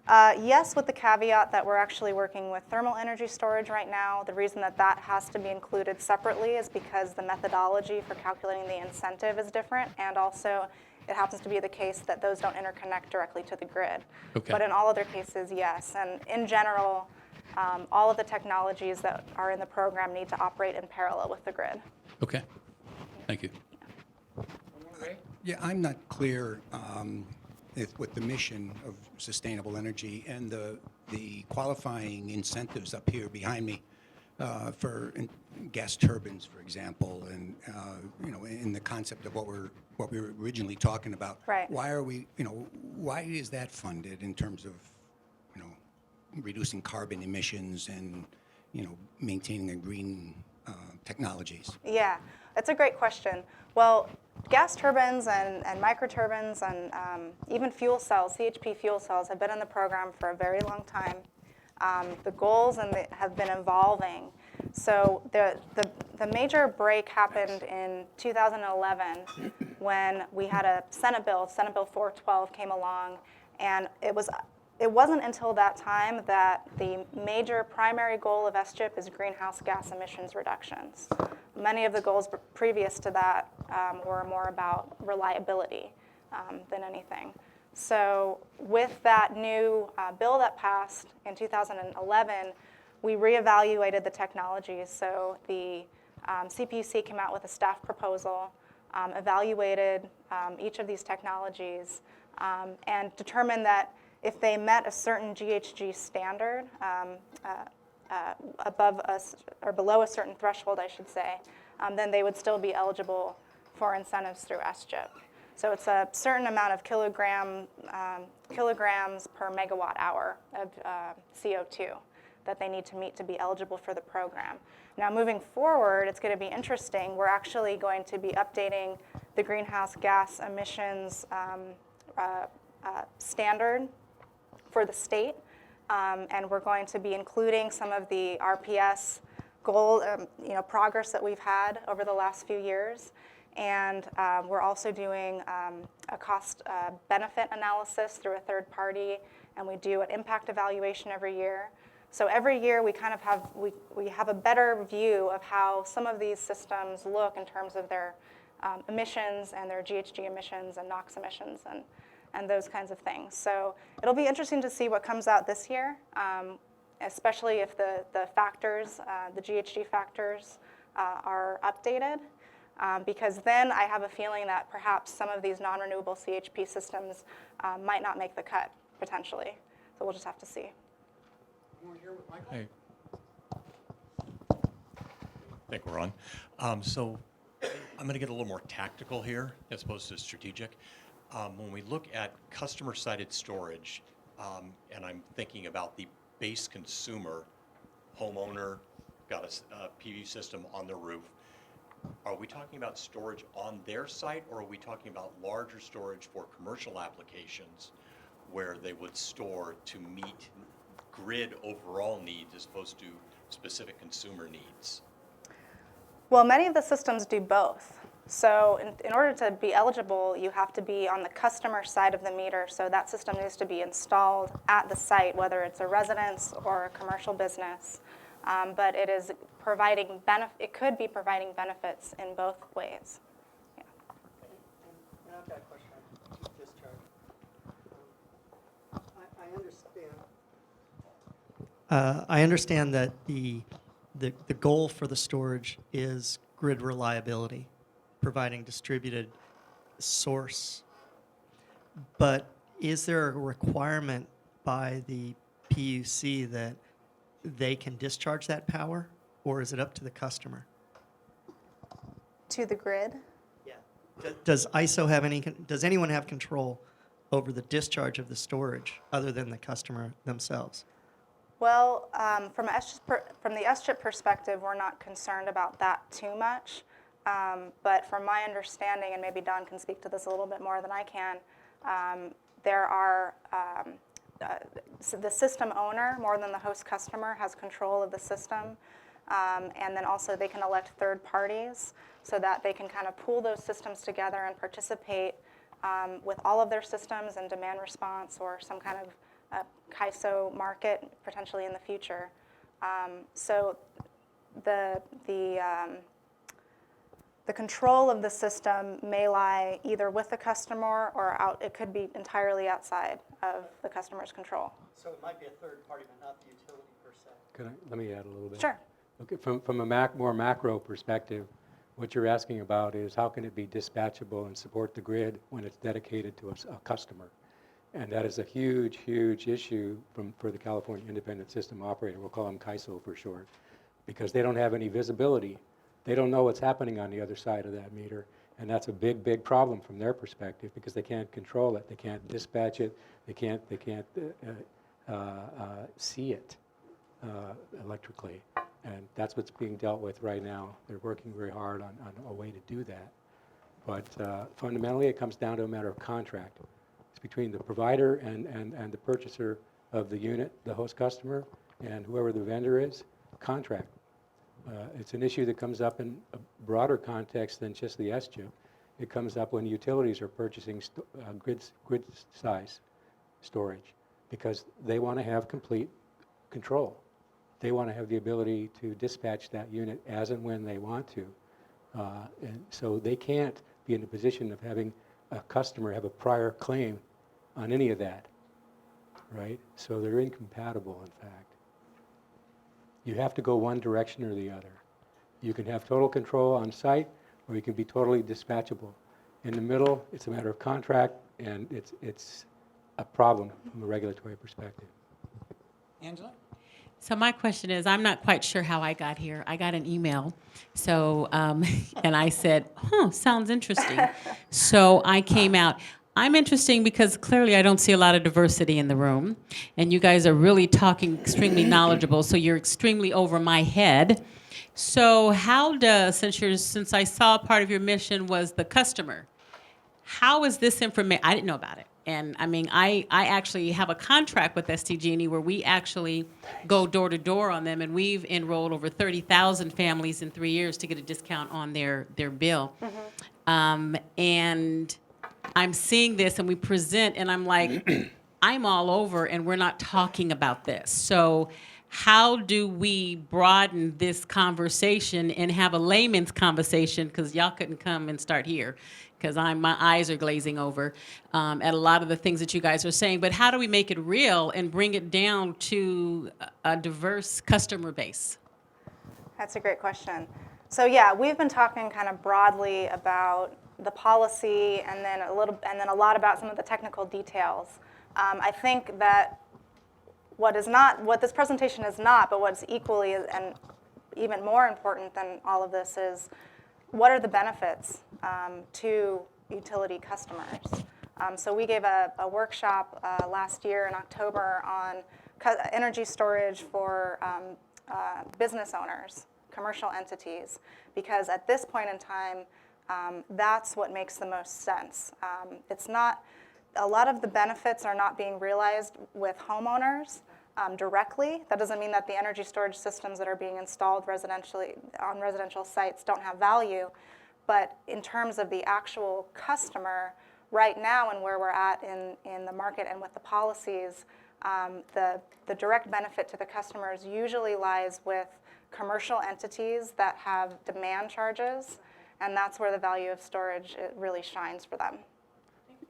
Yes, with the caveat that we're actually working with thermal energy storage right now. The reason that has to be included separately is because the methodology for calculating the incentive is different, and also it happens to be the case that those don't interconnect directly to the grid. Okay. But in all other cases, yes. And in general, all of the technologies that are in the program need to operate in parallel with the grid. Okay. Thank you. Yeah, I'm not clear with the mission of sustainable energy and the qualifying incentives up here behind me for gas turbines, for example, and in the concept of what we were originally talking about. Right. Why are we? Why is that funded in terms of reducing carbon emissions and maintaining a green technologies? Yeah, that's a great question. Well, gas turbines and microturbines and even fuel cells, CHP fuel cells, have been in the program for a very long time. The goals have been evolving. So the major break happened in 2011 when we had a Senate Bill 412 came along, and it wasn't until that time that the major primary goal of SGIP is greenhouse gas emissions reductions. Many of the goals previous to that were more about reliability than anything. So with that new bill that passed in 2011, we reevaluated the technologies. So the CPUC came out with a staff proposal, evaluated each of these technologies, and determined that if they met a certain GHG standard, above us or below a certain threshold, I should say, then they would still be eligible for incentives through SGIP. So it's a certain amount of kilograms per megawatt hour of CO2 that they need to meet to be eligible for the program. Now, moving forward, it's going to be interesting. We're actually going to be updating the greenhouse gas emissions standard for the state. And we're going to be including some of the RPS goal, progress that we've had over the last few years. And we're also doing a cost benefit analysis through a third party, and we do an impact evaluation every year. So every year we kind of have a better view of how some of these systems look in terms of their emissions and their GHG emissions and NOx emissions and those kinds of things. So it'll be interesting to see what comes out this year, especially if the factors, the GHG factors are updated. Because then I have a feeling that perhaps some of these non-renewable CHP systems might not make the cut, potentially. So we'll just have to see. Hey. I think we're on. So I'm going to get a little more tactical here as opposed to strategic. When we look at customer-sided storage, and I'm thinking about the base consumer, homeowner, got a PV system on their roof, are we talking about storage on their site, or are we talking about larger storage for commercial applications where they would store to meet grid overall needs as opposed to specific consumer needs? Well, many of the systems do both. So in order to be eligible, you have to be on the customer side of the meter. So that system needs to be installed at the site, whether it's a residence or a commercial business. But it is providing it could be providing benefits in both ways. Yeah. And I've got a question on discharge. I understand. I understand that the goal for the storage is grid reliability, providing distributed source. But is there a requirement by the PUC that they can discharge that power, or is it up to the customer? To the grid? Yeah. Does ISO have does anyone have control over the discharge of the storage other than the customer themselves? Well, from the SGIP perspective, we're not concerned about that too much. But from my understanding, and maybe Don can speak to this a little bit more than I can, there are so the system owner, more than the host customer, has control of the system. And then also they can elect third parties so that they can kind of pool those systems together and participate with all of their systems and demand response or some kind of CAISO market potentially in the future. So the control of the system may lie either with the customer or out. It could be entirely outside of the customer's control. So it might be a third party, but not the utility per se. Let me add a little bit. Sure. Okay, from a more macro perspective, what you're asking about is how can it be dispatchable and support the grid when it's dedicated to a customer? And that is a huge, huge issue for the California Independent System Operator. We'll call them CAISO for short, because they don't have any visibility. They don't know what's happening on the other side of that meter, and that's a big, big problem from their perspective because they can't control it, they can't dispatch it, they can't see it electrically, and that's what's being dealt with right now. They're working very hard on a way to do that, but fundamentally it comes down to a matter of contract. It's between the provider and the purchaser of the unit, the host customer, and whoever the vendor is, contract. It's an issue that comes up in a broader context than just the SGIP. It comes up when utilities are purchasing grid size storage because they want to have complete control. They want to have the ability to dispatch that unit as and when they want to. And so they can't be in a position of having a customer have a prior claim on any of that, right? So they're incompatible, in fact. You have to go one direction or the other. You can have total control on site, or you can be totally dispatchable. In the middle, it's a matter of contract, and it's a problem from a regulatory perspective. Angela? So my question is, I'm not quite sure how I got here. I got an email, so and I said, sounds interesting. So I came out. I'm interesting because clearly I don't see a lot of diversity in the room, and you guys are really talking extremely knowledgeable, so you're extremely over my head. So how does, since I saw part of your mission was the customer, how is this information, I didn't know about it. And I mean, I actually have a contract with SDG&E where we actually go door to door on them, and we've enrolled over 30,000 families in 3 years to get a discount on their bill. Mm-hmm. And I'm seeing this, and we present, and I'm like, I'm all over and we're not talking about this. So how do we broaden this conversation and have a layman's conversation, because y'all couldn't come and start here because my eyes are glazing over at a lot of the things that you guys are saying, but how do we make it real and bring it down to a diverse customer base? That's a great question. So yeah, we've been talking kind of broadly about the policy and then a lot about some of the technical details. I think that what this presentation is not, but what's equally and even more important than all of this is what are the benefits to utility customers. So we gave a workshop last year in October on energy storage for business owners, commercial entities, because at this point in time, that's what makes the most sense. A lot of the benefits are not being realized with homeowners directly. That doesn't mean that the energy storage systems that are being installed residentially on residential sites don't have value, but in terms of the actual customer, right now and where we're at in the market and with the policies, the direct benefit to the customers usually lies with commercial entities that have demand charges, and that's where the value of storage really shines for them.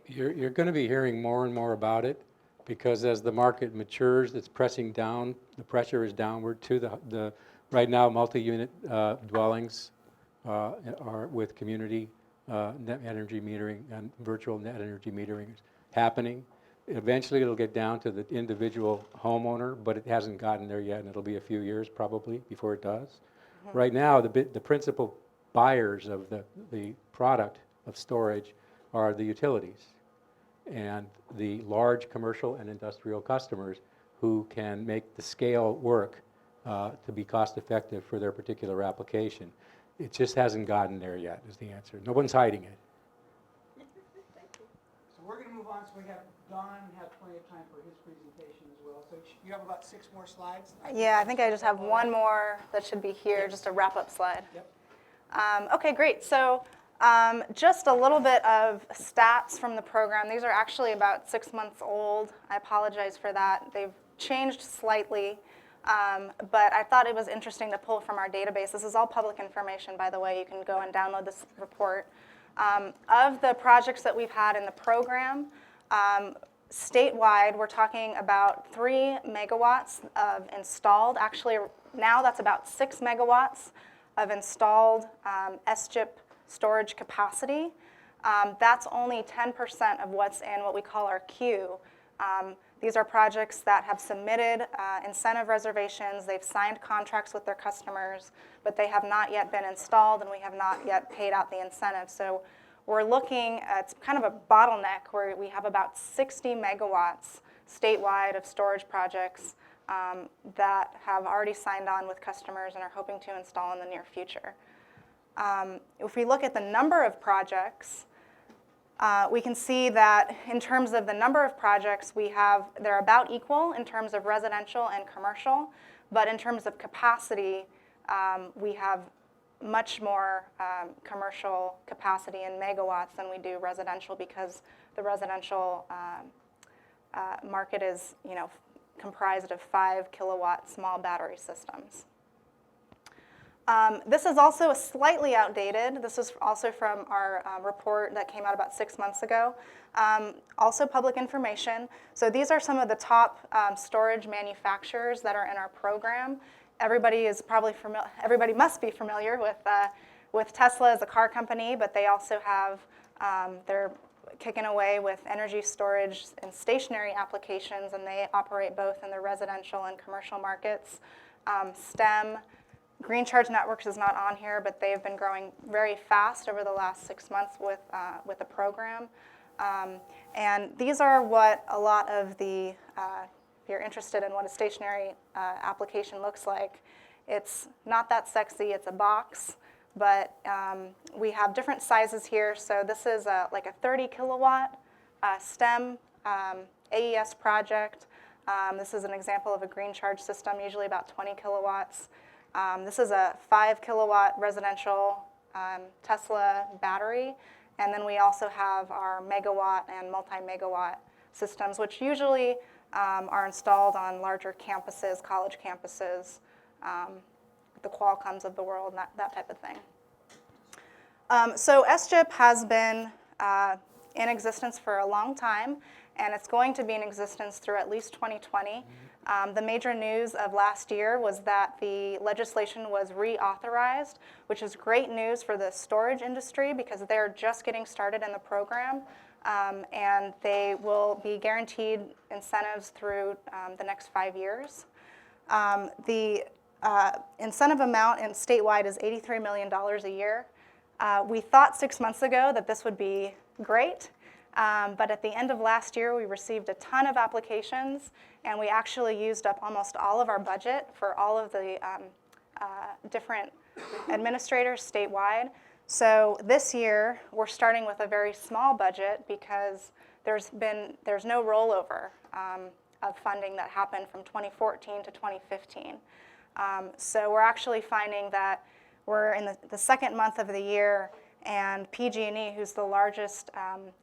You're going to be hearing more and more about it, because as the market matures, it's pressing down. The pressure is downward to the right now, multi-unit dwellings are with community net energy metering and virtual net energy metering happening. Eventually, it'll get down to the individual homeowner, but it hasn't gotten there yet, and it'll be a few years probably before it does. Mm-hmm. Right now, the principal buyers of the product of storage are the utilities and the large commercial and industrial customers who can make the scale work to be cost effective for their particular application. It just hasn't gotten there yet is the answer. No one's hiding it. So we're going to move on, so we have Don have plenty of time for his presentation as well. So you have about 6 more slides? Yeah, I think I just have one more that should be here, just a wrap-up slide. Yep. Okay, great. So just a little bit of stats from the program. These are actually about 6 months old. I apologize for that. They've changed slightly, but I thought it was interesting to pull from our database. This is all public information, by the way. You can go and download this report. Of the projects that we've had in the program, statewide, we're talking about 3 megawatts of installed. Actually, now that's about 6 megawatts of installed SGIP storage capacity. That's only 10% of what's in what we call our queue. These are projects that have submitted incentive reservations. They've signed contracts with their customers, but they have not yet been installed, and we have not yet paid out the incentive. So we're looking at kind of a bottleneck where we have about 60 megawatts statewide of storage projects that have already signed on with customers and are hoping to install in the near future. If we look at the number of projects, we can see that in terms of the number of projects, they're about equal in terms of residential and commercial, but in terms of capacity, we have much more commercial capacity in megawatts than we do residential, because the residential market is, comprised of 5 kilowatt small battery systems. This is also slightly outdated. This is also from our report that came out about 6 months ago. Also public information. So these are some of the top storage manufacturers that are in our program. Everybody must be familiar with Tesla as a car company, but they also have, they're kicking away with energy storage and stationary applications, and they operate both in the residential and commercial markets. STEM, Green Charge Networks is not on here, but they've been growing very fast over the last 6 months with the program. And these are what a lot of the, if you're interested in what a stationary application looks like, it's not that sexy, it's a box, but we have different sizes here. So this is like a 30 kilowatt STEM AES project. This is an example of a green charge system, usually about 20 kilowatts. This is a 5 kilowatt residential Tesla battery. And then we also have our megawatt and multi-megawatt systems, which usually are installed on larger campuses, college campuses, the Qualcomms of the world, that type of thing. So SGIP has been in existence for a long time, and it's going to be in existence through at least 2020. The major news of last year was that the legislation was reauthorized, which is great news for the storage industry because they're just getting started in the program, and they will be guaranteed incentives through the next 5 years. The incentive amount in statewide is $83 million a year. We thought 6 months ago that this would be great, but at the end of last year, we received a ton of applications, and we actually used up almost all of our budget for all of the different administrators statewide. So this year, we're starting with a very small budget because there's no rollover of funding that happened from 2014 to 2015. So we're actually finding that we're in the second month of the year, and PG&E, who's the largest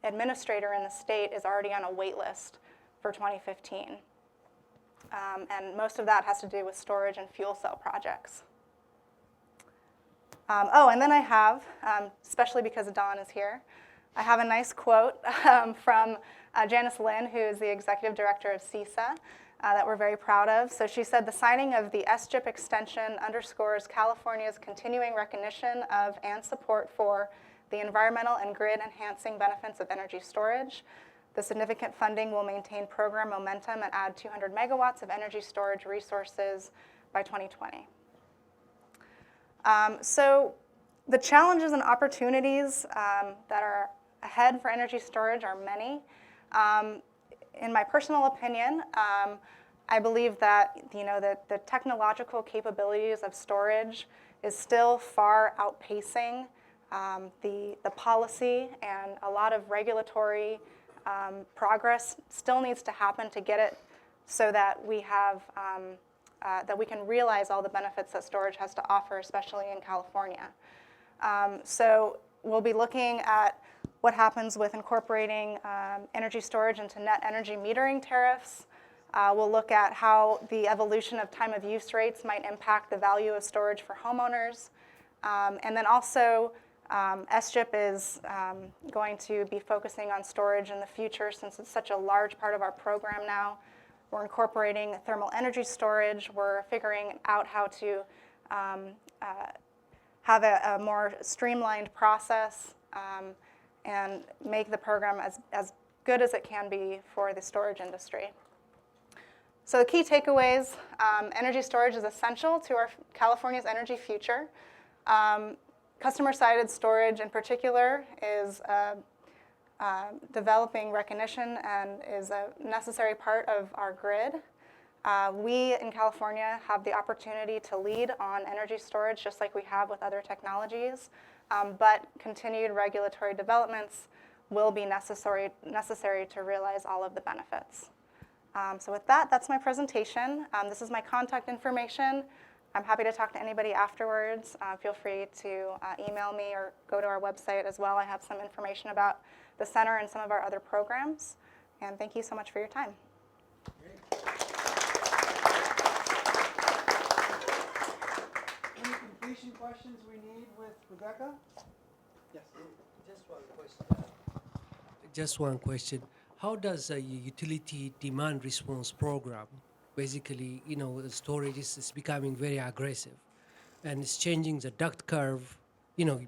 administrator in the state, is already on a wait list for 2015. And most of that has to do with storage and fuel cell projects. And then I have, especially because Dawn is here, I have a nice quote from Janice Lynn, who is the executive director of CISA, that we're very proud of. So she said, the signing of the SGIP extension underscores California's continuing recognition of and support for the environmental and grid enhancing benefits of energy storage. The significant funding will maintain program momentum and add 200 megawatts of energy storage resources by 2020. So the challenges and opportunities that are ahead for energy storage are many. In my personal opinion, I believe that the technological capabilities of storage is still far outpacing the policy, and a lot of regulatory progress still needs to happen to get it so that we have that we can realize all the benefits that storage has to offer, especially in California. So we'll be looking at what happens with incorporating energy storage into net energy metering tariffs. We'll look at how the evolution of time of use rates might impact the value of storage for homeowners. And then also, SGIP is going to be focusing on storage in the future since it's such a large part of our program now. We're incorporating thermal energy storage. We're figuring out how to have a more streamlined process and make the program as good as it can be for the storage industry. So the key takeaways, energy storage is essential to our California's energy future. Customer-sided storage in particular is developing recognition and is a necessary part of our grid. We in California have the opportunity to lead on energy storage just like we have with other technologies, but continued regulatory developments will be necessary to realize all of the benefits. So with that, that's my presentation. This is my contact information. I'm happy to talk to anybody afterwards. Feel free to email me or go to our website as well. I have some information about the center and some of our other programs. And thank you so much for your time. Any completion questions we need with Rebecca? Yes. Just one question. Just one question. How does a utility demand response program, basically, storage is becoming very aggressive, and it's changing the duct curve.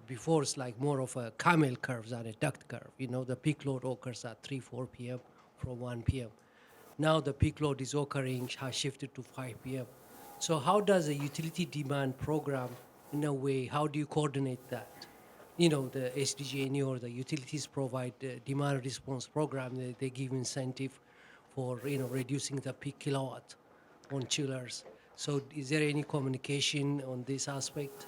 Before it's like more of a camel curve than a duct curve. The peak load occurs at 3-4 p.m. from 1 p.m. Now the peak load is occurring, has shifted to 5 p.m. So how does a utility demand program, in a way, how do you coordinate that? The SDG&E or the utilities provide the demand response program. They give incentive for, reducing the peak kilowatt on chillers. So is there any communication on this aspect?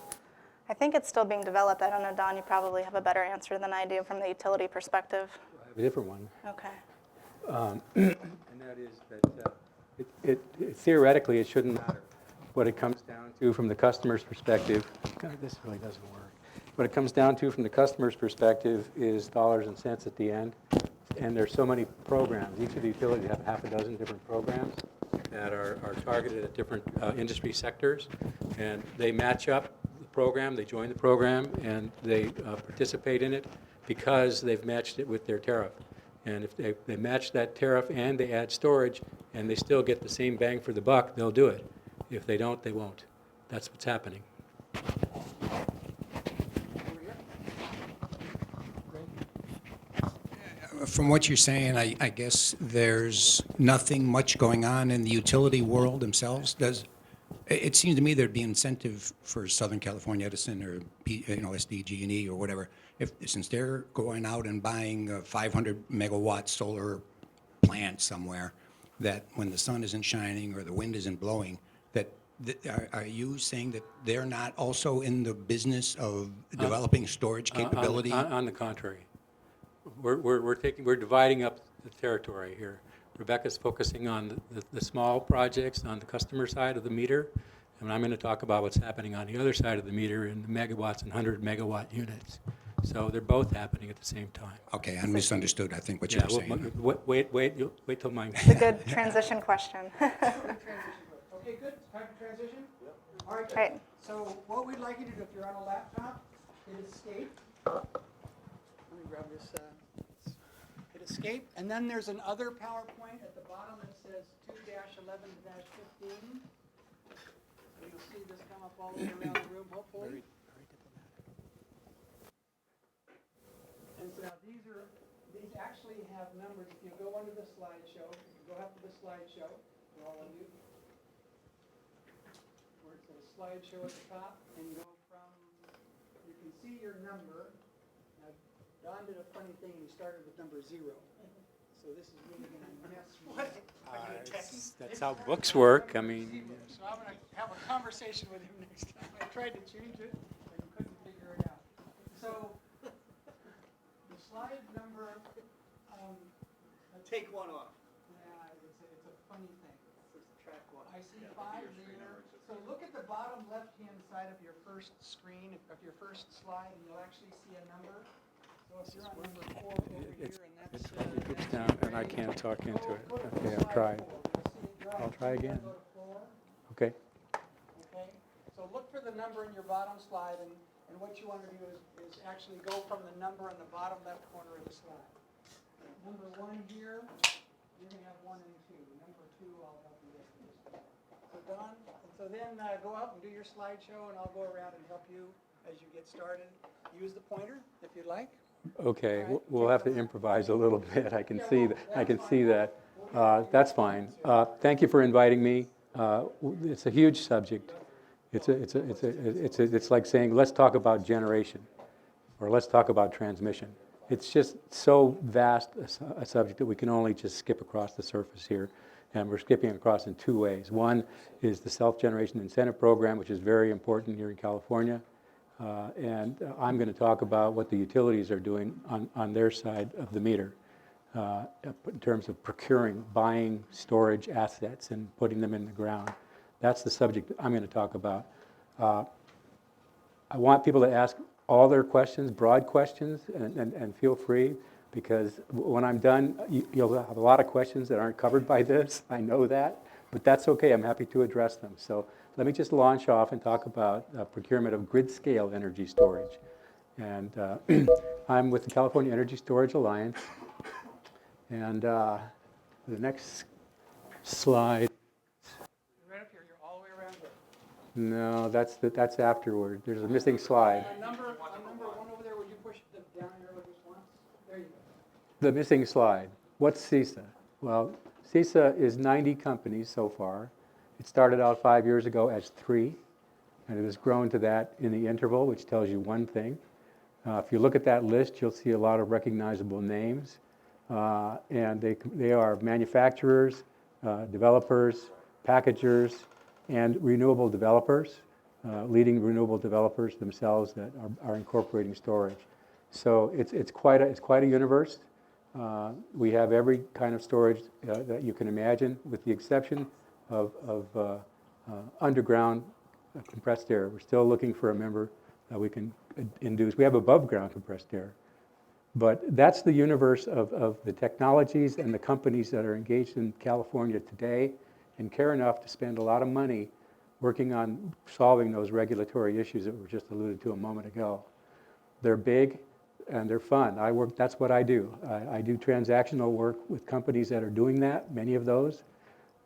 I think it's still being developed. I don't know, Don, you probably have a better answer than I do from the utility perspective. I have a different one. Okay. And that is that theoretically it shouldn't matter. What it comes down to from the customer's perspective, God, this really doesn't work. What it comes down to from the customer's perspective is dollars and cents at the end. And there's so many programs. Each of the utilities have half a dozen different programs that are targeted at different industry sectors. And they match up the program, they join the program, and they participate in it because they've matched it with their tariff. And if they match that tariff and they add storage and they still get the same bang for the buck, they'll do it. If they don't, they won't. That's what's happening. From what you're saying, I guess there's nothing much going on in the utility world themselves. It seems to me there'd be incentive for Southern California Edison or SDG&E or whatever, since they're going out and buying a 500 megawatt solar plant somewhere, that when the sun isn't shining or the wind isn't blowing, are you saying that they're not also in the business of developing storage capability? On the contrary. We're dividing up the territory here. Rebecca's focusing on the small projects on the customer side of the meter, and I'm going to talk about what's happening on the other side of the meter in the megawatts and 100 megawatt units. So they're both happening at the same time. Okay, I misunderstood, I think, what you were saying. Wait till my... It's a good transition question. Okay, good. Time to transition? Yep. All right, good. Right. So what we'd like you to do, if you're on a laptop, hit escape. Let me grab this. Hit escape. And then there's another PowerPoint at the bottom that says 2-11-15. So you'll see this come up all the way around the room, hopefully. And so now these actually have numbers. If you go under the slideshow, you can go up to the slideshow for all of you. Where it says slideshow at the top, and go from, you can see your number. Now, Don did a funny thing, he started with number 0. So this is really going to mess with That's how books work. I mean... So I'm going to have a conversation with him next time. I tried to change it, but he couldn't figure it out. So the slide number... take one off. Yeah, it's a funny thing. Track one. I see 5 there. So look at the bottom left-hand side of your first screen, of your first slide, and you'll actually see a number. So if you're on number 4 over here, and that's... It's down, and I can't talk into it. Okay, I've tried. I'll try again. Okay. Okay. So look for the number in your bottom slide, and what you want to do is actually go from the number in the bottom left corner of the slide. Number 1 here, you're going to have 1 and 2. Number 2, I'll help you with this. So Don, so then go out and do your slideshow, and I'll go around and help you as you get started. Use the pointer if you'd like. Okay, we'll have to improvise a little bit. I can see that. That's fine. Thank you for inviting me. It's a huge subject. It's like saying, let's talk about generation, or let's talk about transmission. It's just so vast a subject that we can only just skip across the surface here. And we're skipping across in 2 ways. One is the self-generation incentive program, which is very important here in California. And I'm going to talk about what the utilities are doing on their side of the meter in terms of procuring, buying storage assets and putting them in the ground. That's the subject I'm going to talk about. I want people to ask all their questions, broad questions, and feel free, because when I'm done, you'll have a lot of questions that aren't covered by this. I know that, but that's okay. I'm happy to address them. So let me just launch off and talk about procurement of grid-scale energy storage. And I'm with the California Energy Storage Alliance. And the next slide. Right up here, you're all the way around there. No, that's afterward. There's a missing slide. Number 1 over there, would you push the down arrow just once? There you go. The missing slide. What's CISA? Well, CISA is 90 companies so far. It started out 5 years ago as 3, and it has grown to that in the interval, which tells you one thing. If you look at that list, you'll see a lot of recognizable names, and they are manufacturers, developers, packagers, and renewable developers, leading renewable developers themselves that are incorporating storage. So it's quite a universe. We have every kind of storage that you can imagine, with the exception of underground compressed air. We're still looking for a member that we can induce. We have above ground compressed air, But that's the universe of the technologies and the companies that are engaged in California today and care enough to spend a lot of money working on solving those regulatory issues that were just alluded to a moment ago. They're big and they're fun. That's what I do. I do transactional work with companies that are doing that, many of those.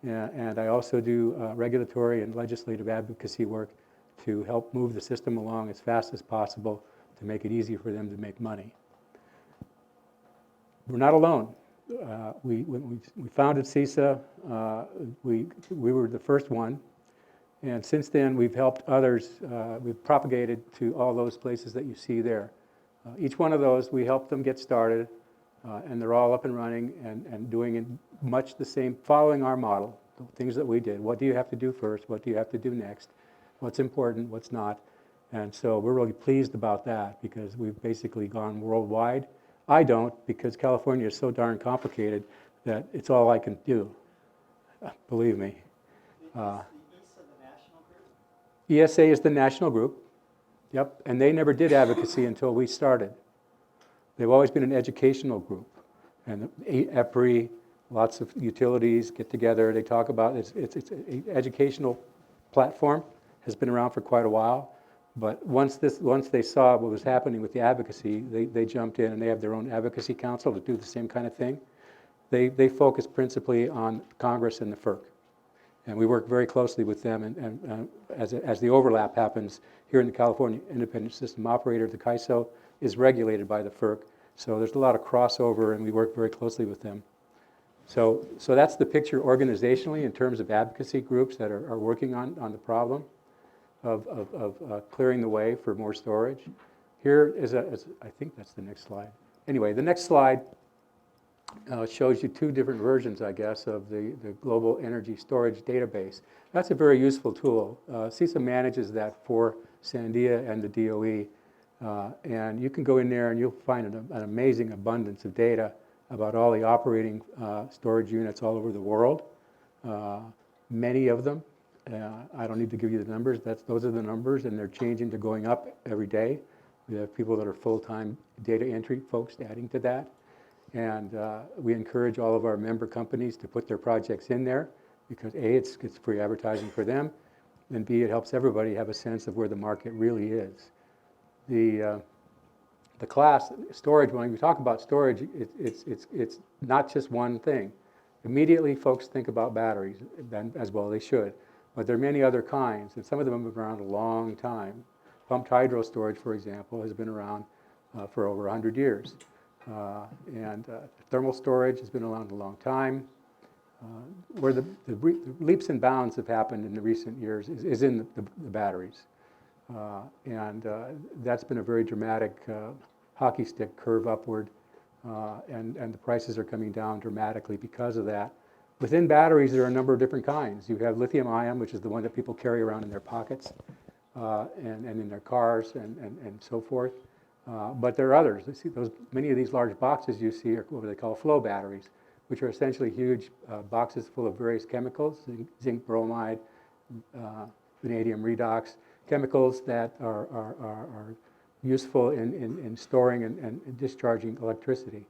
And I also do regulatory and legislative advocacy work to help move the system along as fast as possible to make it easy for them to make money. We're not alone. When we founded CISA, we were the first one. And since then, we've helped others. We've propagated to all those places that you see there. Each one of those, we helped them get started, and they're all up and running and doing it much the same, following our model, the things that we did. What do you have to do first? What do you have to do next? What's important? What's not? And so we're really pleased about that because we've basically gone worldwide. I don't, because California is so darn complicated that it's all I can do, believe me. ESA is the national group. Yep, and they never did advocacy until we started. They've always been an educational group. And EPRI, lots of utilities get together, they talk about it. It's an educational platform, has been around for quite a while. But once they saw what was happening with the advocacy, they jumped in and they have their own advocacy council to do the same kind of thing. They focus principally on Congress and the FERC. And we work very closely with them, and as the overlap happens here in the California Independent System Operator, the CAISO is regulated by the FERC, so there's a lot of crossover, and we work very closely with them. So that's the picture organizationally in terms of advocacy groups that are working on the problem of clearing the way for more storage. Here is I think that's the next slide. Anyway, the next slide shows you two different versions, I guess, of the Global Energy Storage Database. That's a very useful tool. CISA manages that for Sandia and the DOE. And you can go in there and you'll find an amazing abundance of data about all the operating storage units all over the world. Many of them. I don't need to give you the numbers. Those are the numbers, and they're changing to going up every day. We have people that are full-time data entry folks adding to that. And we encourage all of our member companies to put their projects in there because A, it's free advertising for them, and B, it helps everybody have a sense of where the market really is. The class storage, when we talk about storage, it's not just one thing. Immediately, folks think about batteries, as well they should, but there are many other kinds, and some of them have been around a long time. Pumped hydro storage, for example, has been around for over 100 years. Thermal storage has been around a long time. Where the leaps and bounds have happened in the recent years is in the batteries. That's been a very dramatic hockey stick curve upward, and the prices are coming down dramatically because of that. Within batteries, there are a number of different kinds. You have lithium ion, which is the one that people carry around in their pockets and in their cars and so forth. But there are others. Many of these large boxes you see are what they call flow batteries, which are essentially huge boxes full of various chemicals, zinc bromide, vanadium redox, chemicals that are useful in storing and discharging electricity.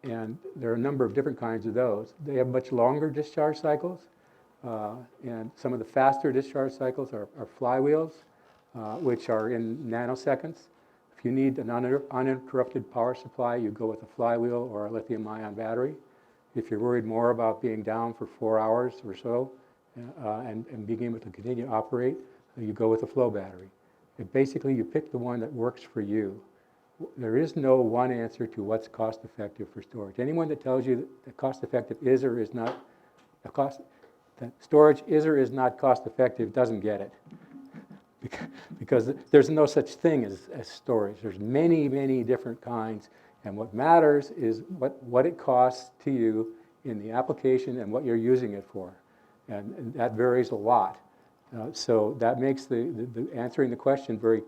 And there are a number of different kinds of those. They have much longer discharge cycles, and some of the faster discharge cycles are flywheels, which are in nanoseconds. If you need an uninterrupted power supply, you go with a flywheel or a lithium-ion battery. If you're worried more about being down for 4 hours or so and being able to continue to operate, you go with a flow battery. Basically, you pick the one that works for you. There is no one answer to what's cost-effective for storage. Anyone that tells you that cost-effective is or is not that storage is or is not cost-effective doesn't get it. Because there's no such thing as storage. There's many, many different kinds, and what matters is what it costs to you in the application and what you're using it for, and that varies a lot. So that makes the answering the question very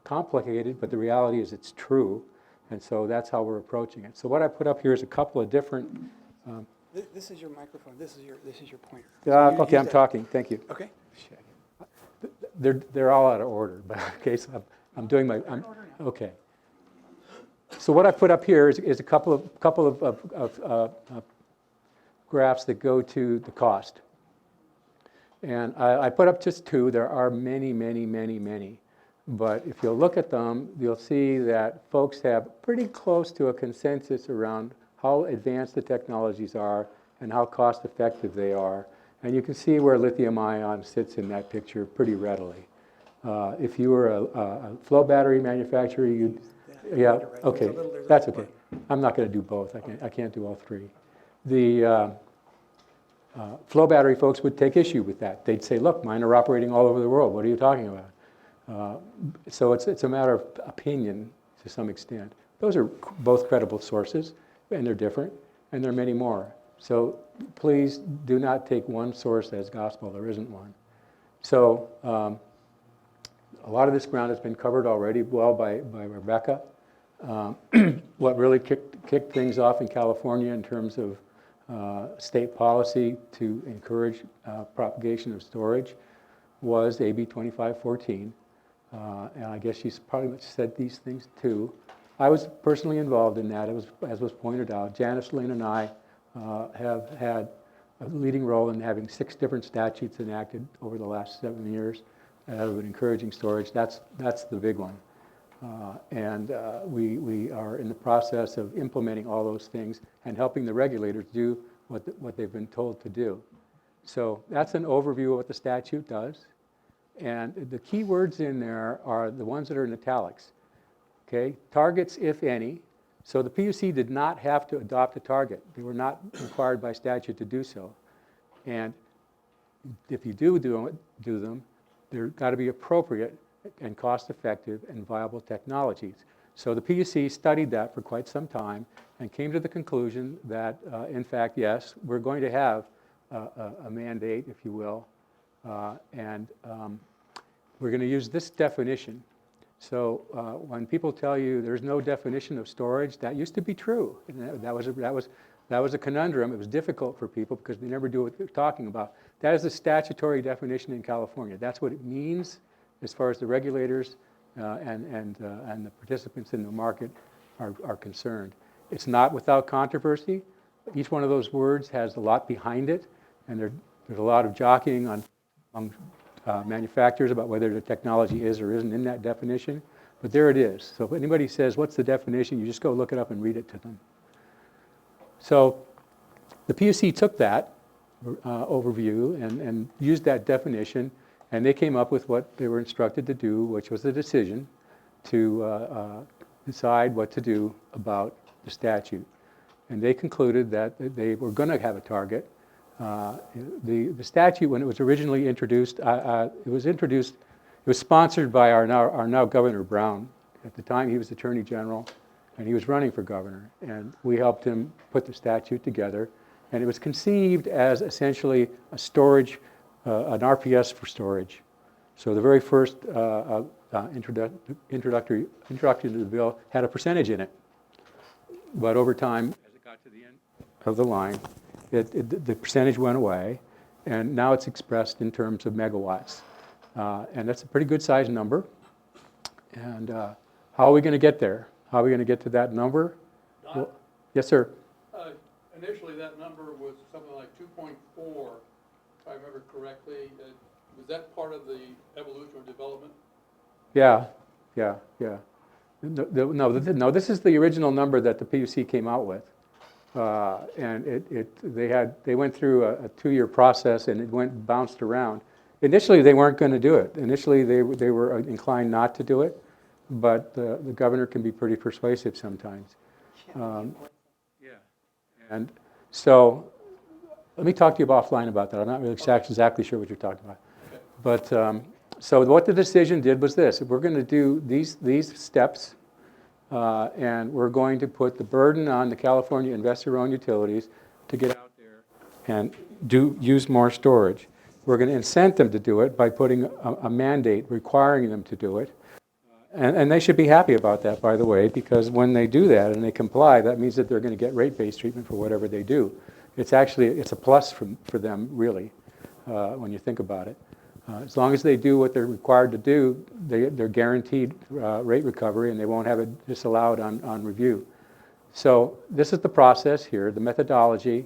complicated, but the reality is it's true, and so that's how we're approaching it. So what I put up here is a couple of different. This is your microphone. This is your pointer. Okay, I'm talking. Thank you. Okay. They're all out of order, but okay, so I'm doing my, okay. So what I put up here is a couple of graphs that go to the cost. And I put up just two. There are many, many, many, many. But if you'll look at them, you'll see that folks have pretty close to a consensus around how advanced the technologies are and how cost effective they are. And you can see where lithium ion sits in that picture pretty readily. If you were a flow battery manufacturer, you'd, yeah, okay, that's okay. I'm not going to do both. I can't do all three. The flow battery folks would take issue with that. They'd say, look, mine are operating all over the world. What are you talking about? So it's a matter of opinion to some extent. Those are both credible sources, and they're different, and there are many more. So please do not take one source as gospel. There isn't one. So a lot of this ground has been covered already well by Rebecca. What really kicked things off in California in terms of state policy to encourage propagation of storage was AB 2514. And I guess she's probably said these things too. I was personally involved in that, as was pointed out. Janice Lynn and I have had a leading role in having 6 different statutes enacted over the last 7 years that have been encouraging storage. That's the big one. And we are in the process of implementing all those things and helping the regulators do what they've been told to do. So that's an overview of what the statute does. And the key words in there are the ones that are in italics. Okay, targets, if any. So the PUC did not have to adopt a target. They were not required by statute to do so. And if you do them, they're got to be appropriate and cost-effective and viable technologies. So the PUC studied that for quite some time and came to the conclusion that, in fact, yes, we're going to have a mandate, if you will, and we're going to use this definition. So when people tell you there's no definition of storage, that used to be true. And that was a conundrum. It was difficult for people because they never knew what they're talking about. That is the statutory definition in California. That's what it means as far as the regulators and the participants in the market are concerned. It's not without controversy. Each one of those words has a lot behind it, and there's a lot of jockeying among manufacturers about whether the technology is or isn't in that definition. But there it is. So if anybody says, what's the definition, you just go look it up and read it to them. So the PUC took that overview and used that definition, and they came up with what they were instructed to do, which was the decision to decide what to do about the statute. And they concluded that they were going to have a target. The statute, when it was originally introduced, it was sponsored by our now Governor Brown. At the time, he was Attorney General, and he was running for governor. And we helped him put the statute together. And it was conceived as essentially a storage, an RPS for storage. So the very first introduction to the bill had a percentage in it. But over time, as it got to the end of the line, the percentage went away, and now it's expressed in terms of megawatts. And that's a pretty good sized number. And how are we going to get there? How are we going to get to that number? Well, yes, sir. Initially, that number was something like 2.4, if I remember correctly. Was that part of the evolution or development? Yeah. No, this is the original number that the PUC came out with. And they went through a 2-year process, and it bounced around. Initially, they weren't going to do it. Initially, they were inclined not to do it, but the governor can be pretty persuasive sometimes. And so let me talk to you offline about that. I'm not really exactly sure what you're talking about. But so what the decision did was this. We're going to do these steps, and we're going to put the burden on the California investor-owned utilities to get out there and use more storage. We're going to incent them to do it by putting a mandate requiring them to do it. And they should be happy about that, by the way, because when they do that and they comply, that means that they're going to get rate-based treatment for whatever they do. It's a plus for them, really, when you think about it. As long as they do what they're required to do, they're guaranteed rate recovery, and they won't have it disallowed on review. So this is the process here, the methodology,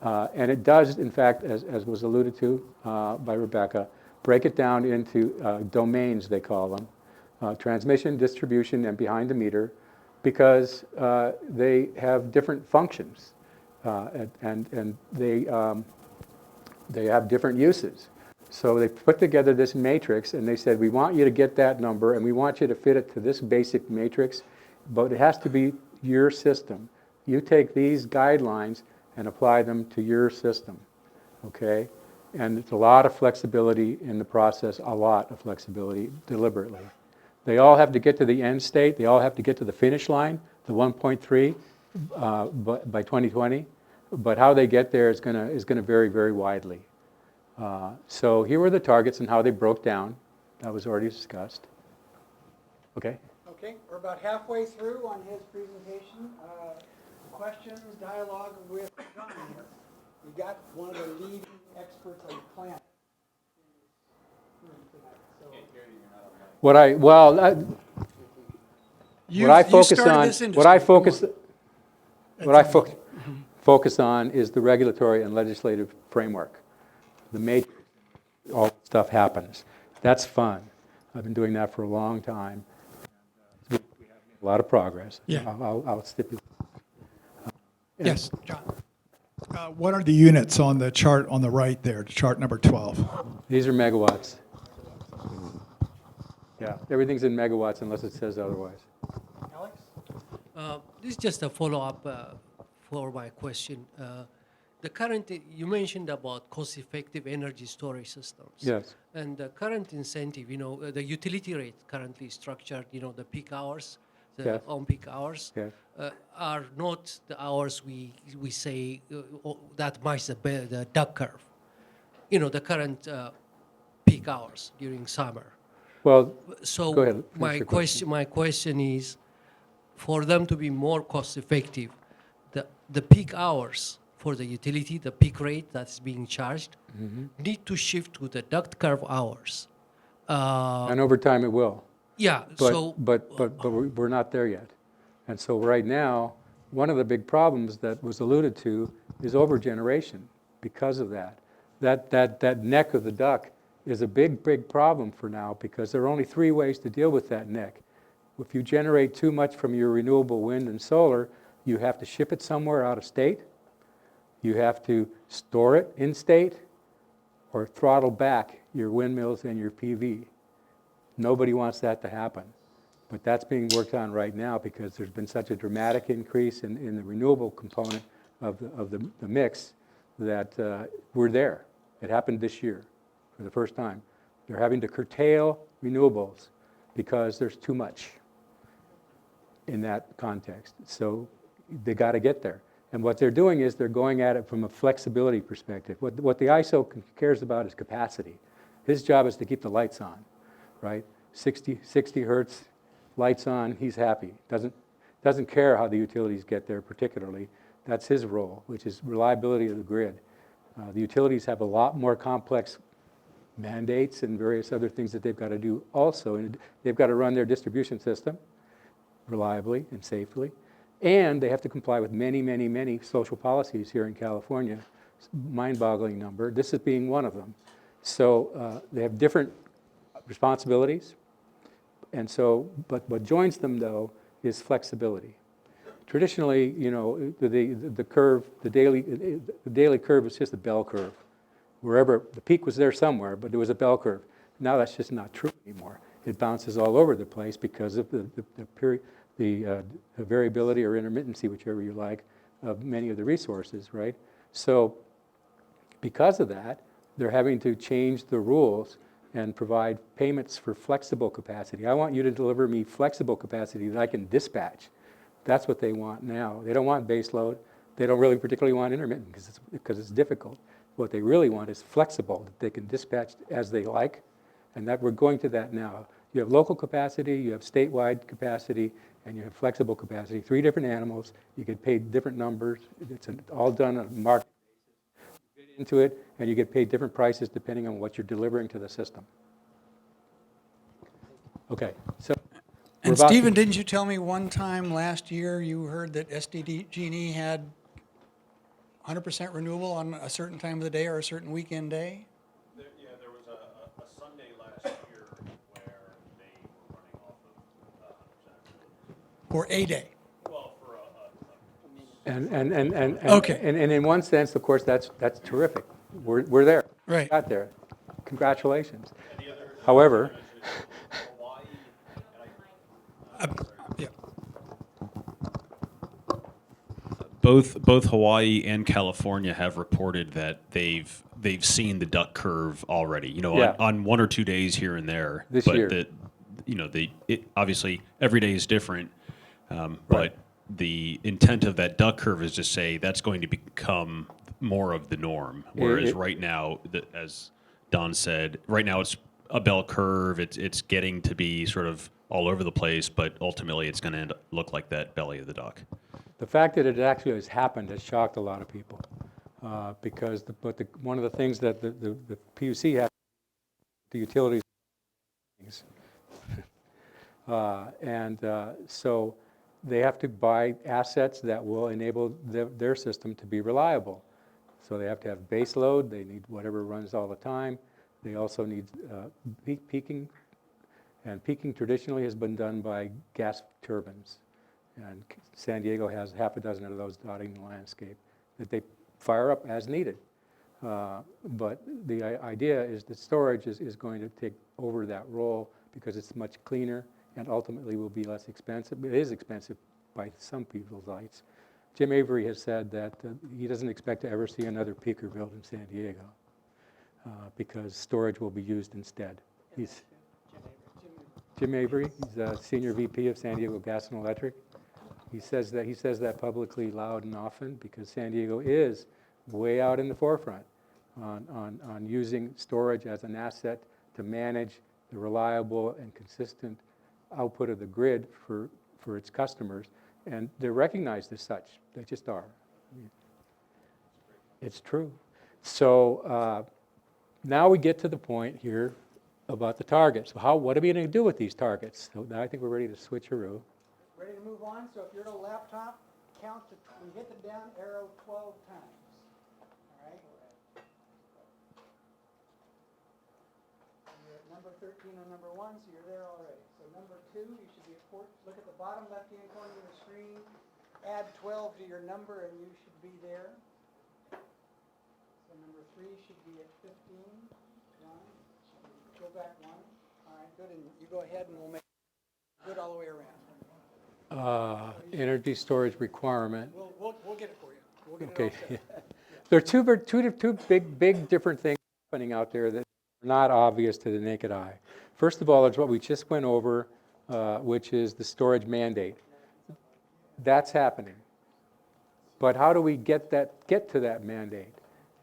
and it does, in fact, as was alluded to by Rebecca, break it down into domains, they call them, transmission, distribution, and behind the meter, because they have different functions, and they have different uses. So they put together this matrix, and they said, we want you to get that number, and we want you to fit it to this basic matrix, but it has to be your system. You take these guidelines and apply them to your system, okay? And it's a lot of flexibility in the process, a lot of flexibility, deliberately. They all have to get to the end state. They all have to get to the finish line, the 1.3 by 2020. But how they get there is gonna vary very widely. So here were the targets and how they broke down. That was already discussed. Okay. Okay, we're about halfway through on his presentation. Questions, dialogue with John here. We got one of the leading experts on the planet. What I focus on is the regulatory and legislative framework. The matrix, all that stuff happens. That's fun. I've been doing that for a long time. We have made a lot of progress. Yeah. I'll stipulate. Yes, John. What are the units on the chart on the right there, chart number 12? These are megawatts. Yeah, everything's in megawatts unless it says otherwise. Alex? This is just a follow-up for my question. The current, you mentioned about cost-effective energy storage systems. Yes. And the current incentive, the utility rate currently structured, the peak hours, the Yes. on-peak hours, Yes. are not the hours we say that match the duck curve. The current peak hours during summer. Well, so go ahead. My question is, for them to be more cost-effective, the peak hours for the utility, the peak rate that's being charged, need to shift to the duck curve hours. And over time it will. Yeah. But we're not there yet. And so right now, one of the big problems that was alluded to is overgeneration because of that. That neck of the duck is a big problem for now, because there are only 3 ways to deal with that neck. If you generate too much from your renewable wind and solar, you have to ship it somewhere out of state, you have to store it in state, or throttle back your windmills and your PV. Nobody wants that to happen. But that's being worked on right now because there's been such a dramatic increase in the renewable component of the mix that we're there. It happened this year for the first time. They're having to curtail renewables because there's too much in that context. So they got to get there. And what they're doing is they're going at it from a flexibility perspective. What the ISO cares about is capacity. His job is to keep the lights on, right? 60 hertz, lights on, he's happy. Doesn't care how the utilities get there particularly. That's his role, which is reliability of the grid. The utilities have a lot more complex mandates and various other things that they've got to do also. And they've got to run their distribution system reliably and safely. And they have to comply with many social policies here in California. Mind-boggling number. This is being one of them. So they have different responsibilities. And so, but what joins them though is flexibility. Traditionally, the curve, the daily curve is just a bell curve. Wherever the peak was there somewhere, but it was a bell curve. Now that's just not true anymore. It bounces all over the place because of the variability or intermittency, whichever you like, of many of the resources, right? So because of that, they're having to change the rules and provide payments for flexible capacity. I want you to deliver me flexible capacity that I can dispatch. That's what they want now. They don't want base load. They don't really particularly want intermittent because it's difficult. What they really want is flexible, that they can dispatch as they like, and that we're going to that now. You have local capacity, you have statewide capacity, and you have flexible capacity. 3 different animals. You get paid different numbers. It's all done on a market basis. into it, and you get paid different prices depending on what you're delivering to the system. Okay, so. we're And about to- Stephen, didn't you tell me one time last year you heard that SDG&E had 100% renewable on a certain time of the day or a certain weekend day? There was a Sunday last year where they were running off of 100%. For a day? Well, for Okay. And in one sense, of course, that's terrific. We're there. Right. Got there. Congratulations. However, Yeah. both Hawaii and California have reported that they've seen the duck curve already. Yeah. On 1 or 2 days here and there. This but year. Obviously every day is different. But the intent of that duck curve is to say that's going to become more of the norm. Whereas right now, as Don said, right now it's a bell curve. It's getting to be sort of all over the place, but ultimately it's going to look like that belly of the duck. the fact that it actually has happened has shocked a lot of people because one of the things that the PUC has, the utilities, so they have to buy assets that will enable their system to be reliable. So they have to have base load, they need whatever runs all the time. They also need peaking, and peaking traditionally has been done by gas turbines. And San Diego has half a dozen of those dotting the landscape that they fire up as needed. But the idea is that storage is going to take over that role because it's much cleaner and ultimately will be less expensive. It is expensive by some people's lights. Jim Avery has said that he doesn't expect to ever see another peaker built in San Diego because storage will be used instead. He's Jim Avery, he's a senior VP of San Diego Gas and Electric. He says that publicly loud and often because San Diego is way out in the forefront on using storage as an asset to manage the reliable and consistent output of the grid for its customers. And they're recognized as such. They just are. It's true. So now we get to the point here about the targets. So what are we going to do with these targets? So now I think we're ready to switcheroo. Ready to move on? So if you're at a laptop, count to, we hit the down arrow 12 times. All right? You're at number 13 on number 1, so you're there already. So number 2, you should be at 4. Look at the bottom left-hand corner of the screen. Add 12 to your number, and you should be there. So number 3 should be at 15. 1. Go back 1. All right, good. And you go ahead, and we'll make good all the way around. Energy storage requirement. We'll get it for you. We'll get Okay. it all set. There are two big different things happening out there that are not obvious to the naked eye. First of all, it's what we just went over, which is the storage mandate. That's happening. But how do we get to that mandate?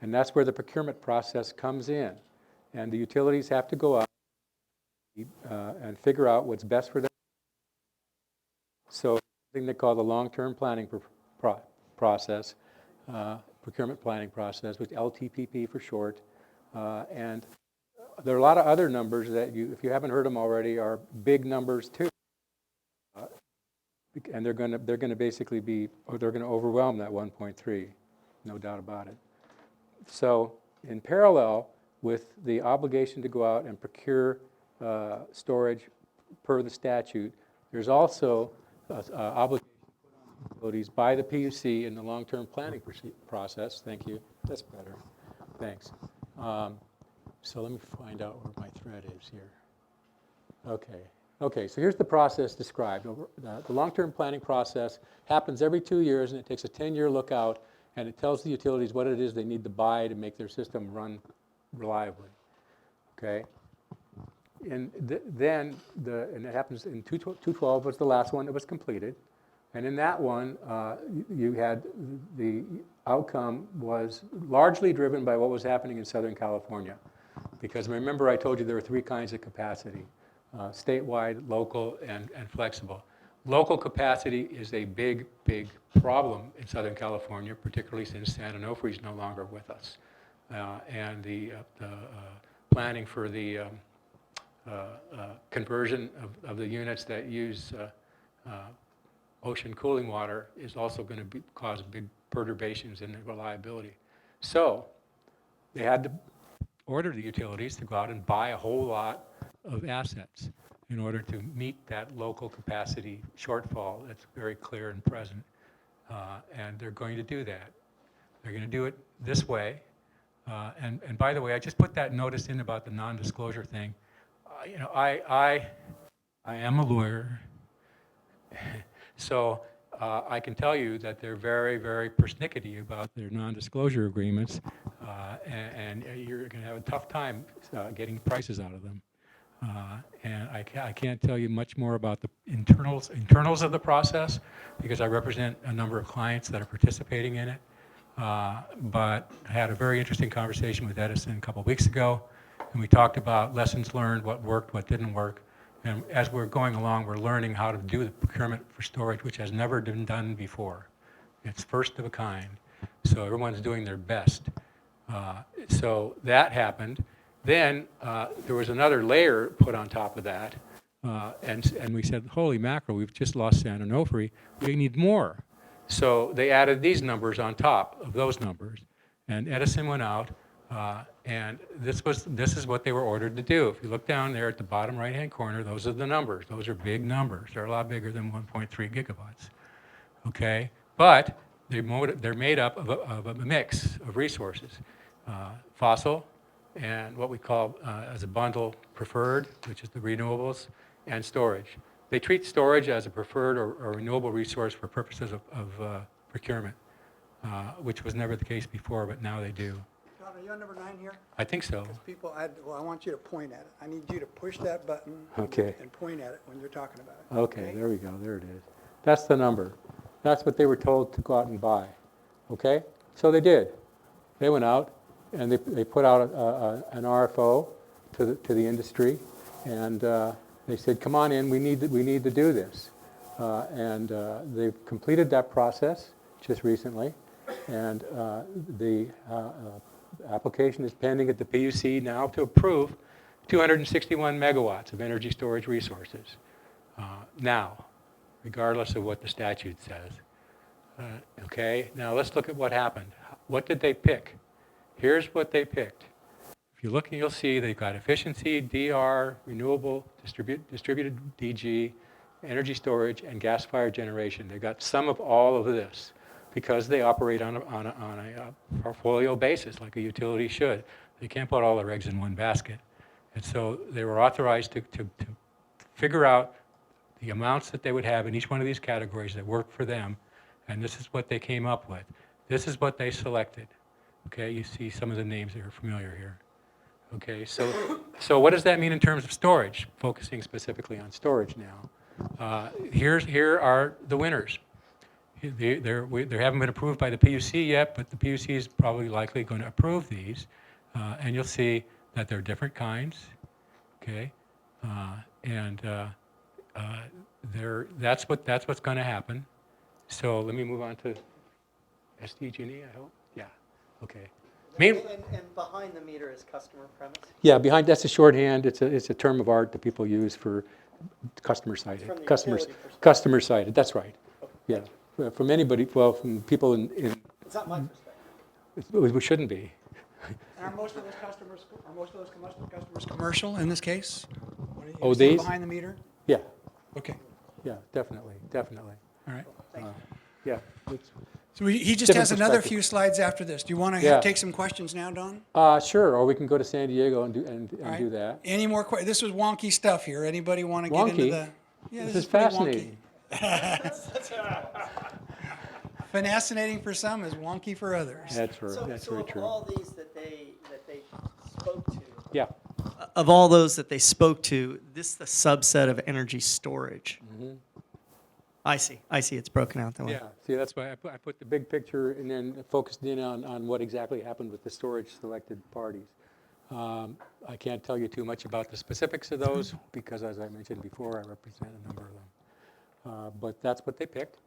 And that's where the procurement process comes in. And the utilities have to go out and figure out what's best for them. So something they call the long-term planning process, procurement planning process, which LTPP for short. And there are a lot of other numbers that if you haven't heard them already, are big numbers too. And they're going to basically they're going to overwhelm that 1.3, no doubt about it. So in parallel with the obligation to go out and procure storage per the statute, there's also obligation put on utilities by the PUC in the long-term planning process. Thank you. That's better. Thanks. So let me find out where my thread is here. Okay, so here's the process described. The long-term planning process happens every 2 years, and it takes a 10-year look out, and it tells the utilities what it is they need to buy to make their system run reliably. Okay? And then it happens in 2012 was the last one that was completed. And in that one, you had the outcome was largely driven by what was happening in Southern California. Because remember I told you there were 3 kinds of capacity, statewide, local, and flexible. Local capacity is a big problem in Southern California, particularly since San Onofre is no longer with us. and the planning for the conversion of the units that use ocean cooling water is also going to cause big perturbations in the reliability. So they had to order the utilities to go out and buy a whole lot of assets in order to meet that local capacity shortfall that's very clear and present. And they're going to do that. They're going to do it this way. And by the way, I just put that notice in about the non-disclosure thing. You know, I am a lawyer, so I can tell you that they're very, very persnickety about their non-disclosure agreements, and you're going to have a tough time getting prices out of them. And I can't tell you much more about the internals of the process because I represent a number of clients that are participating in it. But I had a very interesting conversation with Edison a couple of weeks ago, and we talked about lessons learned, what worked, what didn't work. And as we're going along, we're learning how to do the procurement for storage, which has never been done before. It's first of a kind. So everyone's doing their best. So that happened. Then there was another layer put on top of that. And we said, holy mackerel, we've just lost San Onofre. We need more. So they added these numbers on top of those numbers. And Edison went out, and this is what they were ordered to do. If you look down there at the bottom right-hand corner, those are the numbers. Those are big numbers. They're a lot bigger than 1.3 gigawatts. Okay? But they're made up of a mix of resources. Fossil, and what we call as a bundle preferred, which is the renewables, and storage. They treat storage as a preferred or renewable resource for purposes of procurement, which was never the case before, but now they do. John, are you on number 9 here? I think so. Because people, I want you to point at it. I need you to push that button Okay. and point at it when you're talking about it. Okay, there we go. There it is. That's the number. That's what they were told to go out and buy. Okay? So they did. They went out and they put out an RFO to the industry, and they said, "Come on in. We need to do this." And they've completed that process just recently, and the application is pending at the PUC now to approve 261 megawatts of energy storage resources. Now, regardless of what the statute says. Okay, now let's look at what happened. What did they pick? Here's what they picked. If you look, you'll see they've got efficiency, DR, renewable, distributed DG, energy storage, and gas-fired generation. They've got some of all of this because they operate on a portfolio basis like a utility should. They can't put all their eggs in one basket. And so they were authorized to figure out the amounts that they would have in each one of these categories that worked for them, and this is what they came up with. This is what they selected. Okay, you see some of the names that are familiar here. Okay, so what does that mean in terms of storage? Focusing specifically on storage now. Here are the winners. They haven't been approved by the PUC yet, but the PUC is probably likely going to approve these, and you'll see that they're different kinds. Okay, that's what's going to happen. So let me move on to SDG&E, I hope. Yeah. Okay. And behind the meter is customer premise? Yeah, that's a shorthand. It's a term of art that people use for customer sided. Customer sided. That's right. Okay. Yeah. From anybody. Well, from people in. It's not my perspective. We shouldn't be. Are most of those customers commercial in this case? Oh, these? Behind the meter? Yeah. Okay. Yeah, definitely. All right. Yeah. So he just has another few slides after this. Do you want to take some questions now, Don? Sure, or we can go to San Diego and do that. Any more questions? This was wonky stuff here. Anybody want to get into the... Yeah, this is fascinating. Fascinating for some is wonky for others. That's right. That's very true. So of all these that they spoke to... Yeah. Of all those that they spoke to, this is the subset of energy storage. Mm-hmm. I see. It's broken out that way. Yeah, see, that's why I put the big picture and then focused in on what exactly happened with the storage selected parties. I can't tell you too much about the specifics of those because, as I mentioned before, I represent a number of them. But that's what they picked.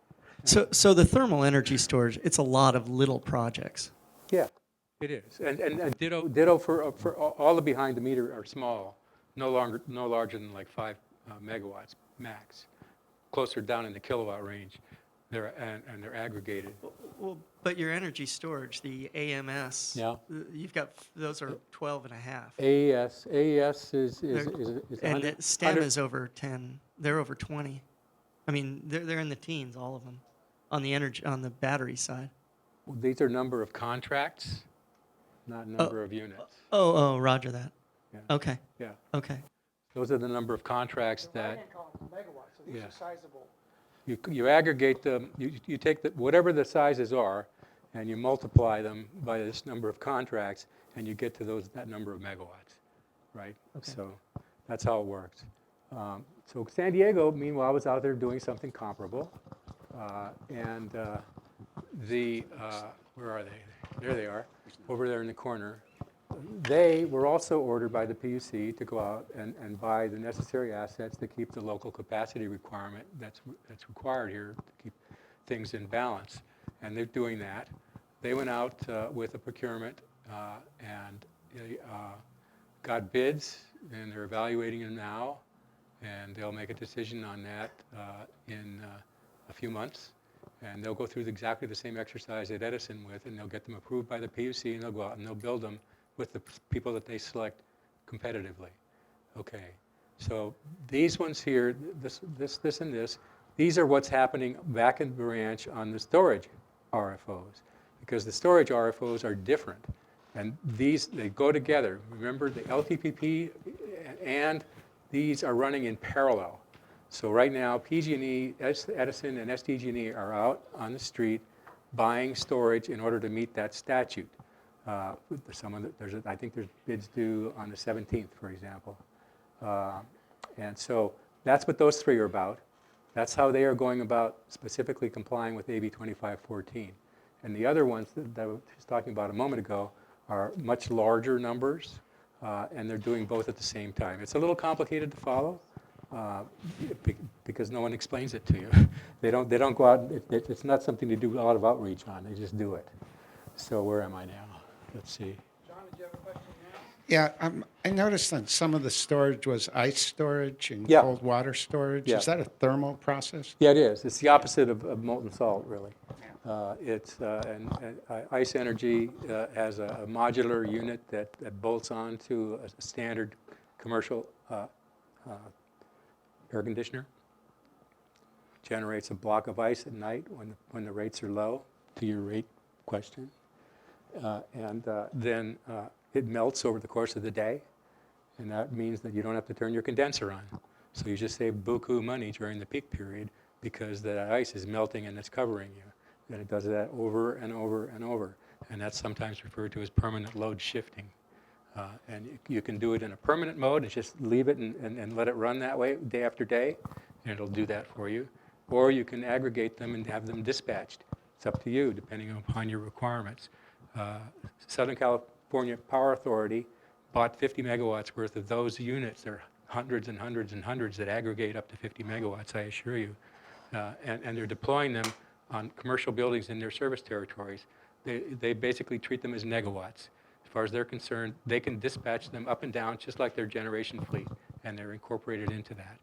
So the thermal energy storage, it's a lot of little projects. Yeah. It is, and ditto for all the behind the meter are small, no larger than like 5 megawatts max, closer down in the kilowatt range. They're aggregated. Well, but your energy storage, the AMS, Yeah. You've got those are 12 and a half. AES is and 100, STEM is over 10. They're over 20. I mean, they're in the teens, all of them, on the battery side. These are number of contracts, not number of units. Oh, roger that. Yeah. Okay. Yeah. Okay. Those are the number of contracts that. Right-hand column is megawatts, so these Yeah. are sizable. You aggregate them, you take whatever the sizes are, and you multiply them by this number of contracts, and you get to that number of megawatts, right? Okay. So that's how it works. So San Diego, meanwhile, was out there doing something comparable, and where are they? There they are, over there in the corner. They were also ordered by the PUC to go out and buy the necessary assets to keep the local capacity requirement that's required here to keep things in balance. And they're doing that. They went out with a procurement and they got bids, and they're evaluating them now. And they'll make a decision on that in a few months. And they'll go through exactly the same exercise at Edison with, and they'll get them approved by the PUC, and they'll go out and they'll build them with the people that they select competitively. Okay, so these ones here, this and this, these are what's happening back in the ranch on the storage RFOs, because the storage RFOs are different, and they go together. Remember, the LTPP and these are running in parallel. So right now, PG&E, Edison, and SDG&E are out on the street buying storage in order to meet that statute. I think there's bids due on the 17th, for example. And so that's what those three are about. That's how they are going about specifically complying with AB 2514. And the other ones that I was talking about a moment ago are much larger numbers, and they're doing both at the same time. It's a little complicated to follow because no one explains it to you. They don't go out. It's not something to do a lot of outreach on. They just do it. So where am I now? Let's see. John, did you have a question now? Yeah, I noticed that some of the storage was ice storage and Yeah. cold water storage. Yeah. Is that a thermal process? Yeah, it is. It's the opposite of molten salt, really. Ice Energy has a modular unit that bolts on to a standard commercial air conditioner. Generates a block of ice at night when the rates are low, to your rate question. Then it melts over the course of the day, and that means that you don't have to turn your condenser on. So you just save buku money during the peak period because the ice is melting and it's covering you. And it does that over and over and over. And that's sometimes referred to as permanent load shifting. And you can do it in a permanent mode and just leave it and let it run that way day after day, and it'll do that for you. Or you can aggregate them and have them dispatched. It's up to you, depending upon your requirements. Southern California Power Authority bought 50 megawatts worth of those units. There are hundreds and hundreds and hundreds that aggregate up to 50 megawatts, I assure you. And they're deploying them on commercial buildings in their service territories. They basically treat them as negawatts. As far as they're concerned, they can dispatch them up and down just like their generation fleet, and they're incorporated into that.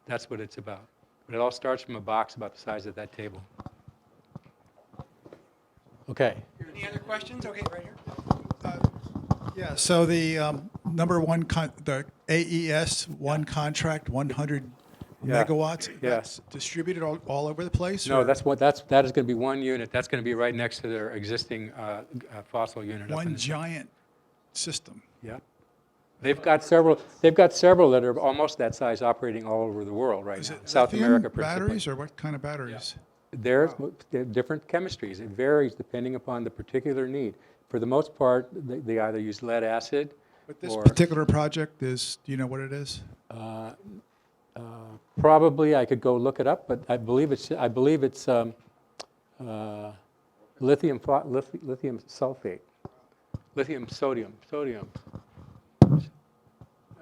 That's what it's about. But it all starts from a box about the size of that table. Okay. Any other questions? Okay, right here. Yeah, so the number one, the AES, one contract, 100 Yeah. megawatts, Yeah. that's distributed all over the place? No, or that is going to be one unit. That's going to be right next to their existing fossil unit. up in one the- giant system. Yeah. They've got several that are almost that size operating all over the world right Is now. it South lithium America principally. batteries, or what kind of batteries? They're different chemistries. It varies depending upon the particular need. For the most part, they either use lead acid But this or particular project is, do you know what it is? probably I could go look it up, but I believe it's lithium sulfate, lithium sodium.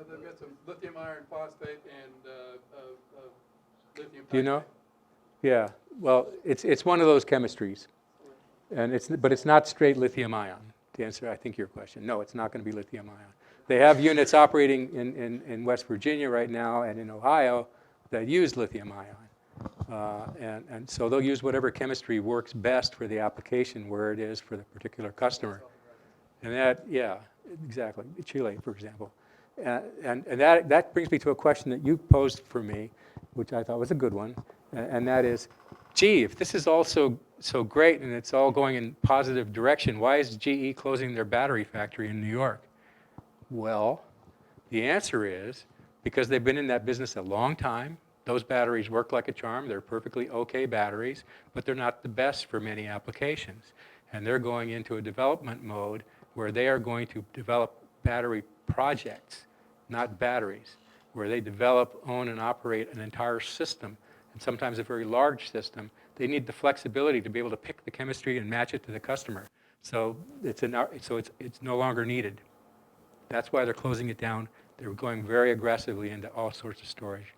They've got some lithium iron phosphate and lithium. Do you know? Yeah. Well, it's one of those chemistries, and but it's not straight lithium ion. to answer, I think, your question. No, it's not going to be lithium ion. They have units operating in West Virginia right now and in Ohio that use lithium ion. And so they'll use whatever chemistry works best for the application where it is for the particular customer. And that, yeah, exactly. Chile, for example. And that brings me to a question that you posed for me, which I thought was a good one, and that is, gee, if this is all so great and it's all going in positive direction, why is GE closing their battery factory in New York? Well, the answer is because they've been in that business a long time. Those batteries work like a charm. They're perfectly okay batteries, but they're not the best for many applications. And they're going into a development mode where they are going to develop battery projects, not batteries, where they develop, own, and operate an entire system, and sometimes a very large system. They need the flexibility to be able to pick the chemistry and match it to the customer. So it's no longer needed. That's why they're closing it down. They're going very aggressively into all sorts of storage.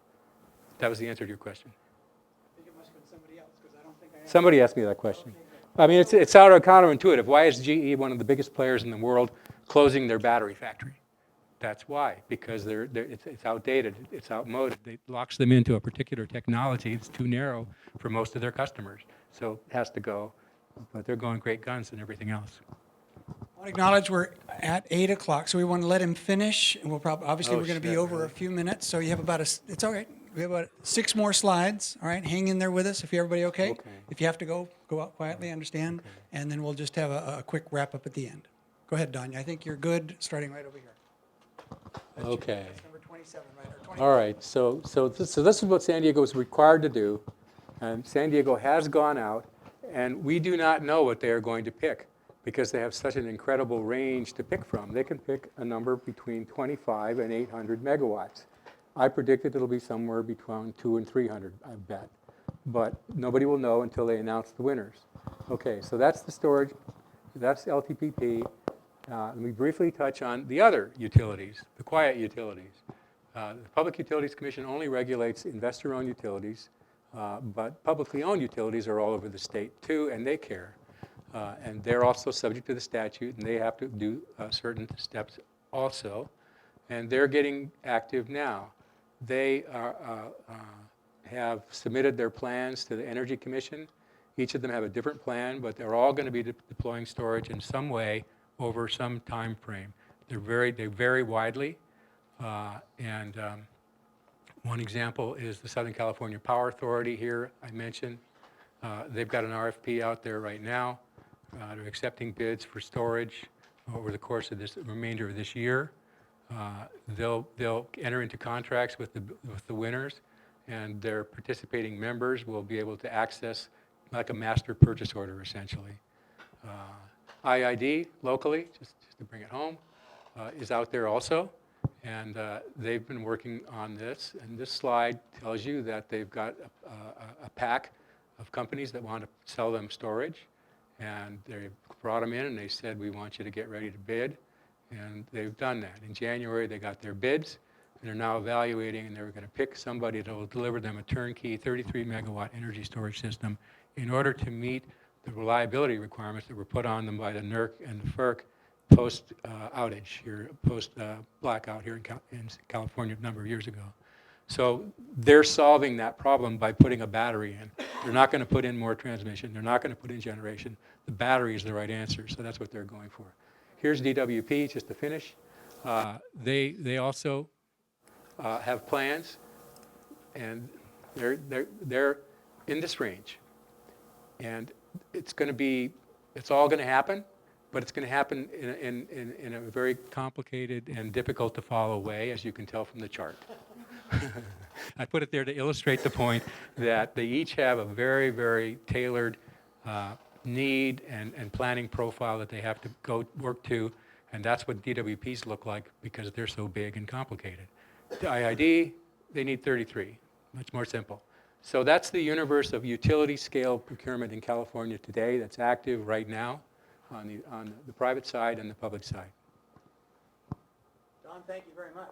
That was the answer to your question. I think it must have been somebody else, because I don't think I asked. Somebody asked me that question. I mean, it's counterintuitive. Why is GE, one of the biggest players in the world, closing their battery factory? That's why, because it's outdated, it's outmoded. It locks them into a particular technology that's too narrow for most of their customers. So it has to go, but they're going great guns and everything else. I want to acknowledge we're at 8 o'clock, so we want to let him finish, and we'll probably, obviously, we're going to be over a few minutes, so you have about it's all right. We have about 6 more slides, all right? Hang in there with us if everybody okay? Okay. If you have to go out quietly, I understand, and then we'll just have a quick wrap-up at the end. Go ahead, Danya. I think you're good, starting right over here. Okay. That's number 27, right? Or 20. All right, so this is what San Diego is required to do, and San Diego has gone out, and we do not know what they are going to pick because they have such an incredible range to pick from. They can pick a number between 25 and 800 megawatts. I predicted it'll be somewhere between 200 and 300, I bet, but nobody will know until they announce the winners. Okay, so that's the storage, that's LTPP. Let me briefly touch on the other utilities, the quiet utilities. The Public Utilities Commission only regulates investor-owned utilities, but publicly owned utilities are all over the state too, and they care. And they're also subject to the statute, and they have to do certain steps also. And they're getting active now. They have submitted their plans to the Energy Commission. Each of them have a different plan, but they're all going to be deploying storage in some way over some time frame. They vary widely, and one example is the Southern California Power Authority here I mentioned. They've got an RFP out there right now. They're accepting bids for storage over the course of this remainder of this year. They'll enter into contracts with the winners, and their participating members will be able to access like a master purchase order essentially. IID locally, just to bring it home, is out there also, and they've been working on this. And this slide tells you that they've got a pack of companies that want to sell them storage, and they brought them in and they said, we want you to get ready to bid, and they've done that. In January, they got their bids, and they're now evaluating, and they're going to pick somebody that will deliver them a turnkey 33 megawatt energy storage system in order to meet the reliability requirements that were put on them by the NERC and the FERC post-outage here, post-blackout here in California a number of years ago. So they're solving that problem by putting a battery in. They're not going to put in more transmission. They're not going to put in generation. The battery is the right answer, so that's what they're going for. Here's DWP, just to finish. They also have plans, and they're in this range. And it's all going to happen, but it's going to happen in a very complicated and difficult to follow way, as you can tell from the chart. I put it there to illustrate the point that they each have a very, very tailored need and planning profile that they have to go work to, and that's what DWPs look like because they're so big and complicated. The IID, they need 33, much more simple. So that's the universe of utility scale procurement in California today that's active right now on the private side and the public side. Don, thank you very much.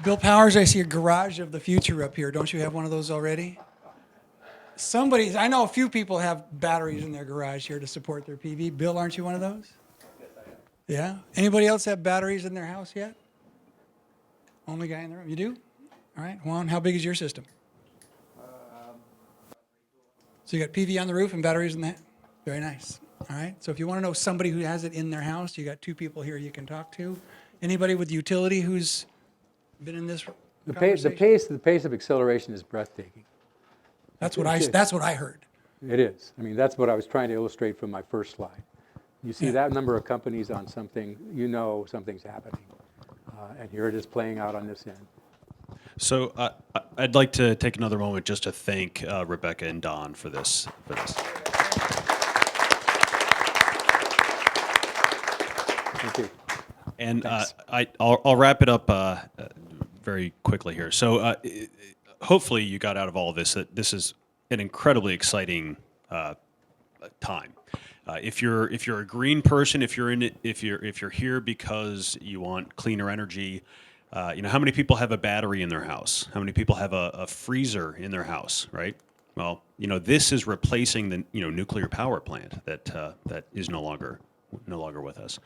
Bill Powers, I see a garage of the future up here. Don't you have one of those already? Somebody, I know a few people have batteries in their garage here to support their PV. Bill, aren't you one of those? Yes, I am. Yeah? Anybody else have batteries in their house yet? Only guy in the room. You do? All right. Juan, how big is your system? So you got PV on the roof and batteries in that? Very nice. All right. So if you want to know somebody who has it in their house, you got two people here you can talk to. Anybody with utility who's been in this conversation? The pace of acceleration is breathtaking. That's what I heard. It is. I mean, that's what I was trying to illustrate from my first slide. You see Yeah. that number of companies on something, you know something's happening. And here it is playing out on this end. So I'd like to take another moment just to thank Rebecca and Don for this. Thank you. And I'll wrap it up very quickly here. So hopefully you got out of all of this that this is an incredibly exciting time. If you're a green person, if you're here because you want cleaner energy, how many people have a battery in their house? How many people have a freezer in their house, right? Well, this is replacing the nuclear power plant that is no longer with us.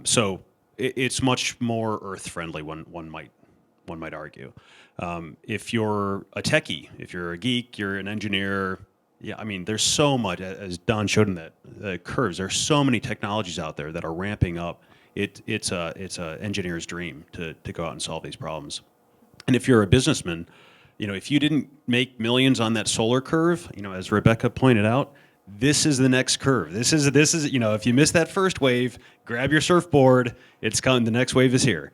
So it's much more earth friendly. One might argue. If you're a techie, if you're a geek, you're an engineer. Yeah, I mean, there's so much, as Don showed in the curves. There's so many technologies out there that are ramping up. It's a engineer's dream to go out and solve these problems. And if you're a businessman, if you didn't make millions on that solar curve, as Rebecca pointed out, this is the next curve. This is if you missed that first wave, grab your surfboard. It's coming. The next wave is here.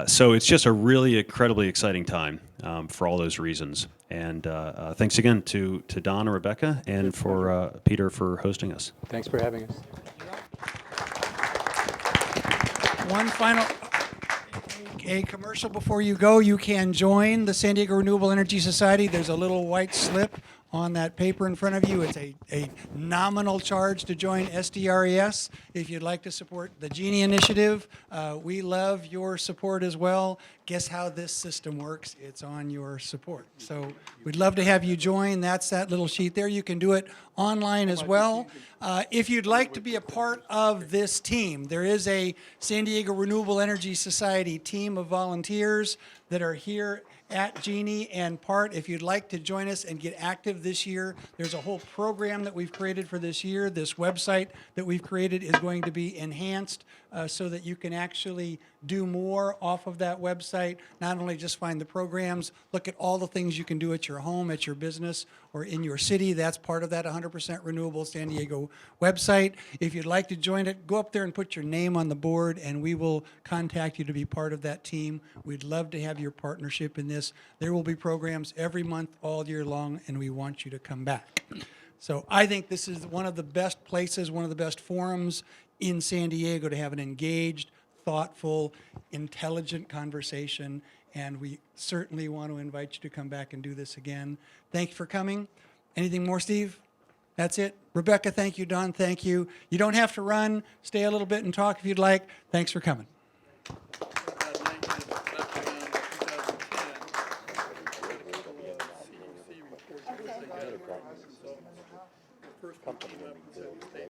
So it's just a really incredibly exciting time for all those reasons. And thanks again to Don and Rebecca and for Peter for hosting us. Thanks for having us. One final, a commercial before you go. You can join the San Diego Renewable Energy Society. There's a little white slip on that paper in front of you. It's a nominal charge to join SDRES. If you'd like to support the Genie Initiative, we love your support as well. Guess how this system works? It's on your support. So we'd love to have you join. That's that little sheet there. You can do it online as well. If you'd like to be a part of this team, there is a San Diego Renewable Energy Society team of volunteers that are here at Genie and part. If you'd like to join us and get active this year, there's a whole program that we've created for this year. This website that we've created is going to be enhanced so that you can actually do more off of that website. Not only just find the programs, look at all the things you can do at your home, at your business, or in your city. That's part of that 100% Renewable San Diego website. If you'd like to join it, go up there and put your name on the board, and we will contact you to be part of that team. We'd love to have your partnership in this. There will be programs every month, all year long, and we want you to come back. So I think this is one of the best places, one of the best forums in San Diego to have an engaged, thoughtful, intelligent conversation, and we certainly want to invite you to come back and do this again. Thank you for coming. Anything more, Steve? That's it. Rebecca, thank you. Don, thank you. You don't have to run. Stay a little bit and talk if you'd like. Thanks for coming.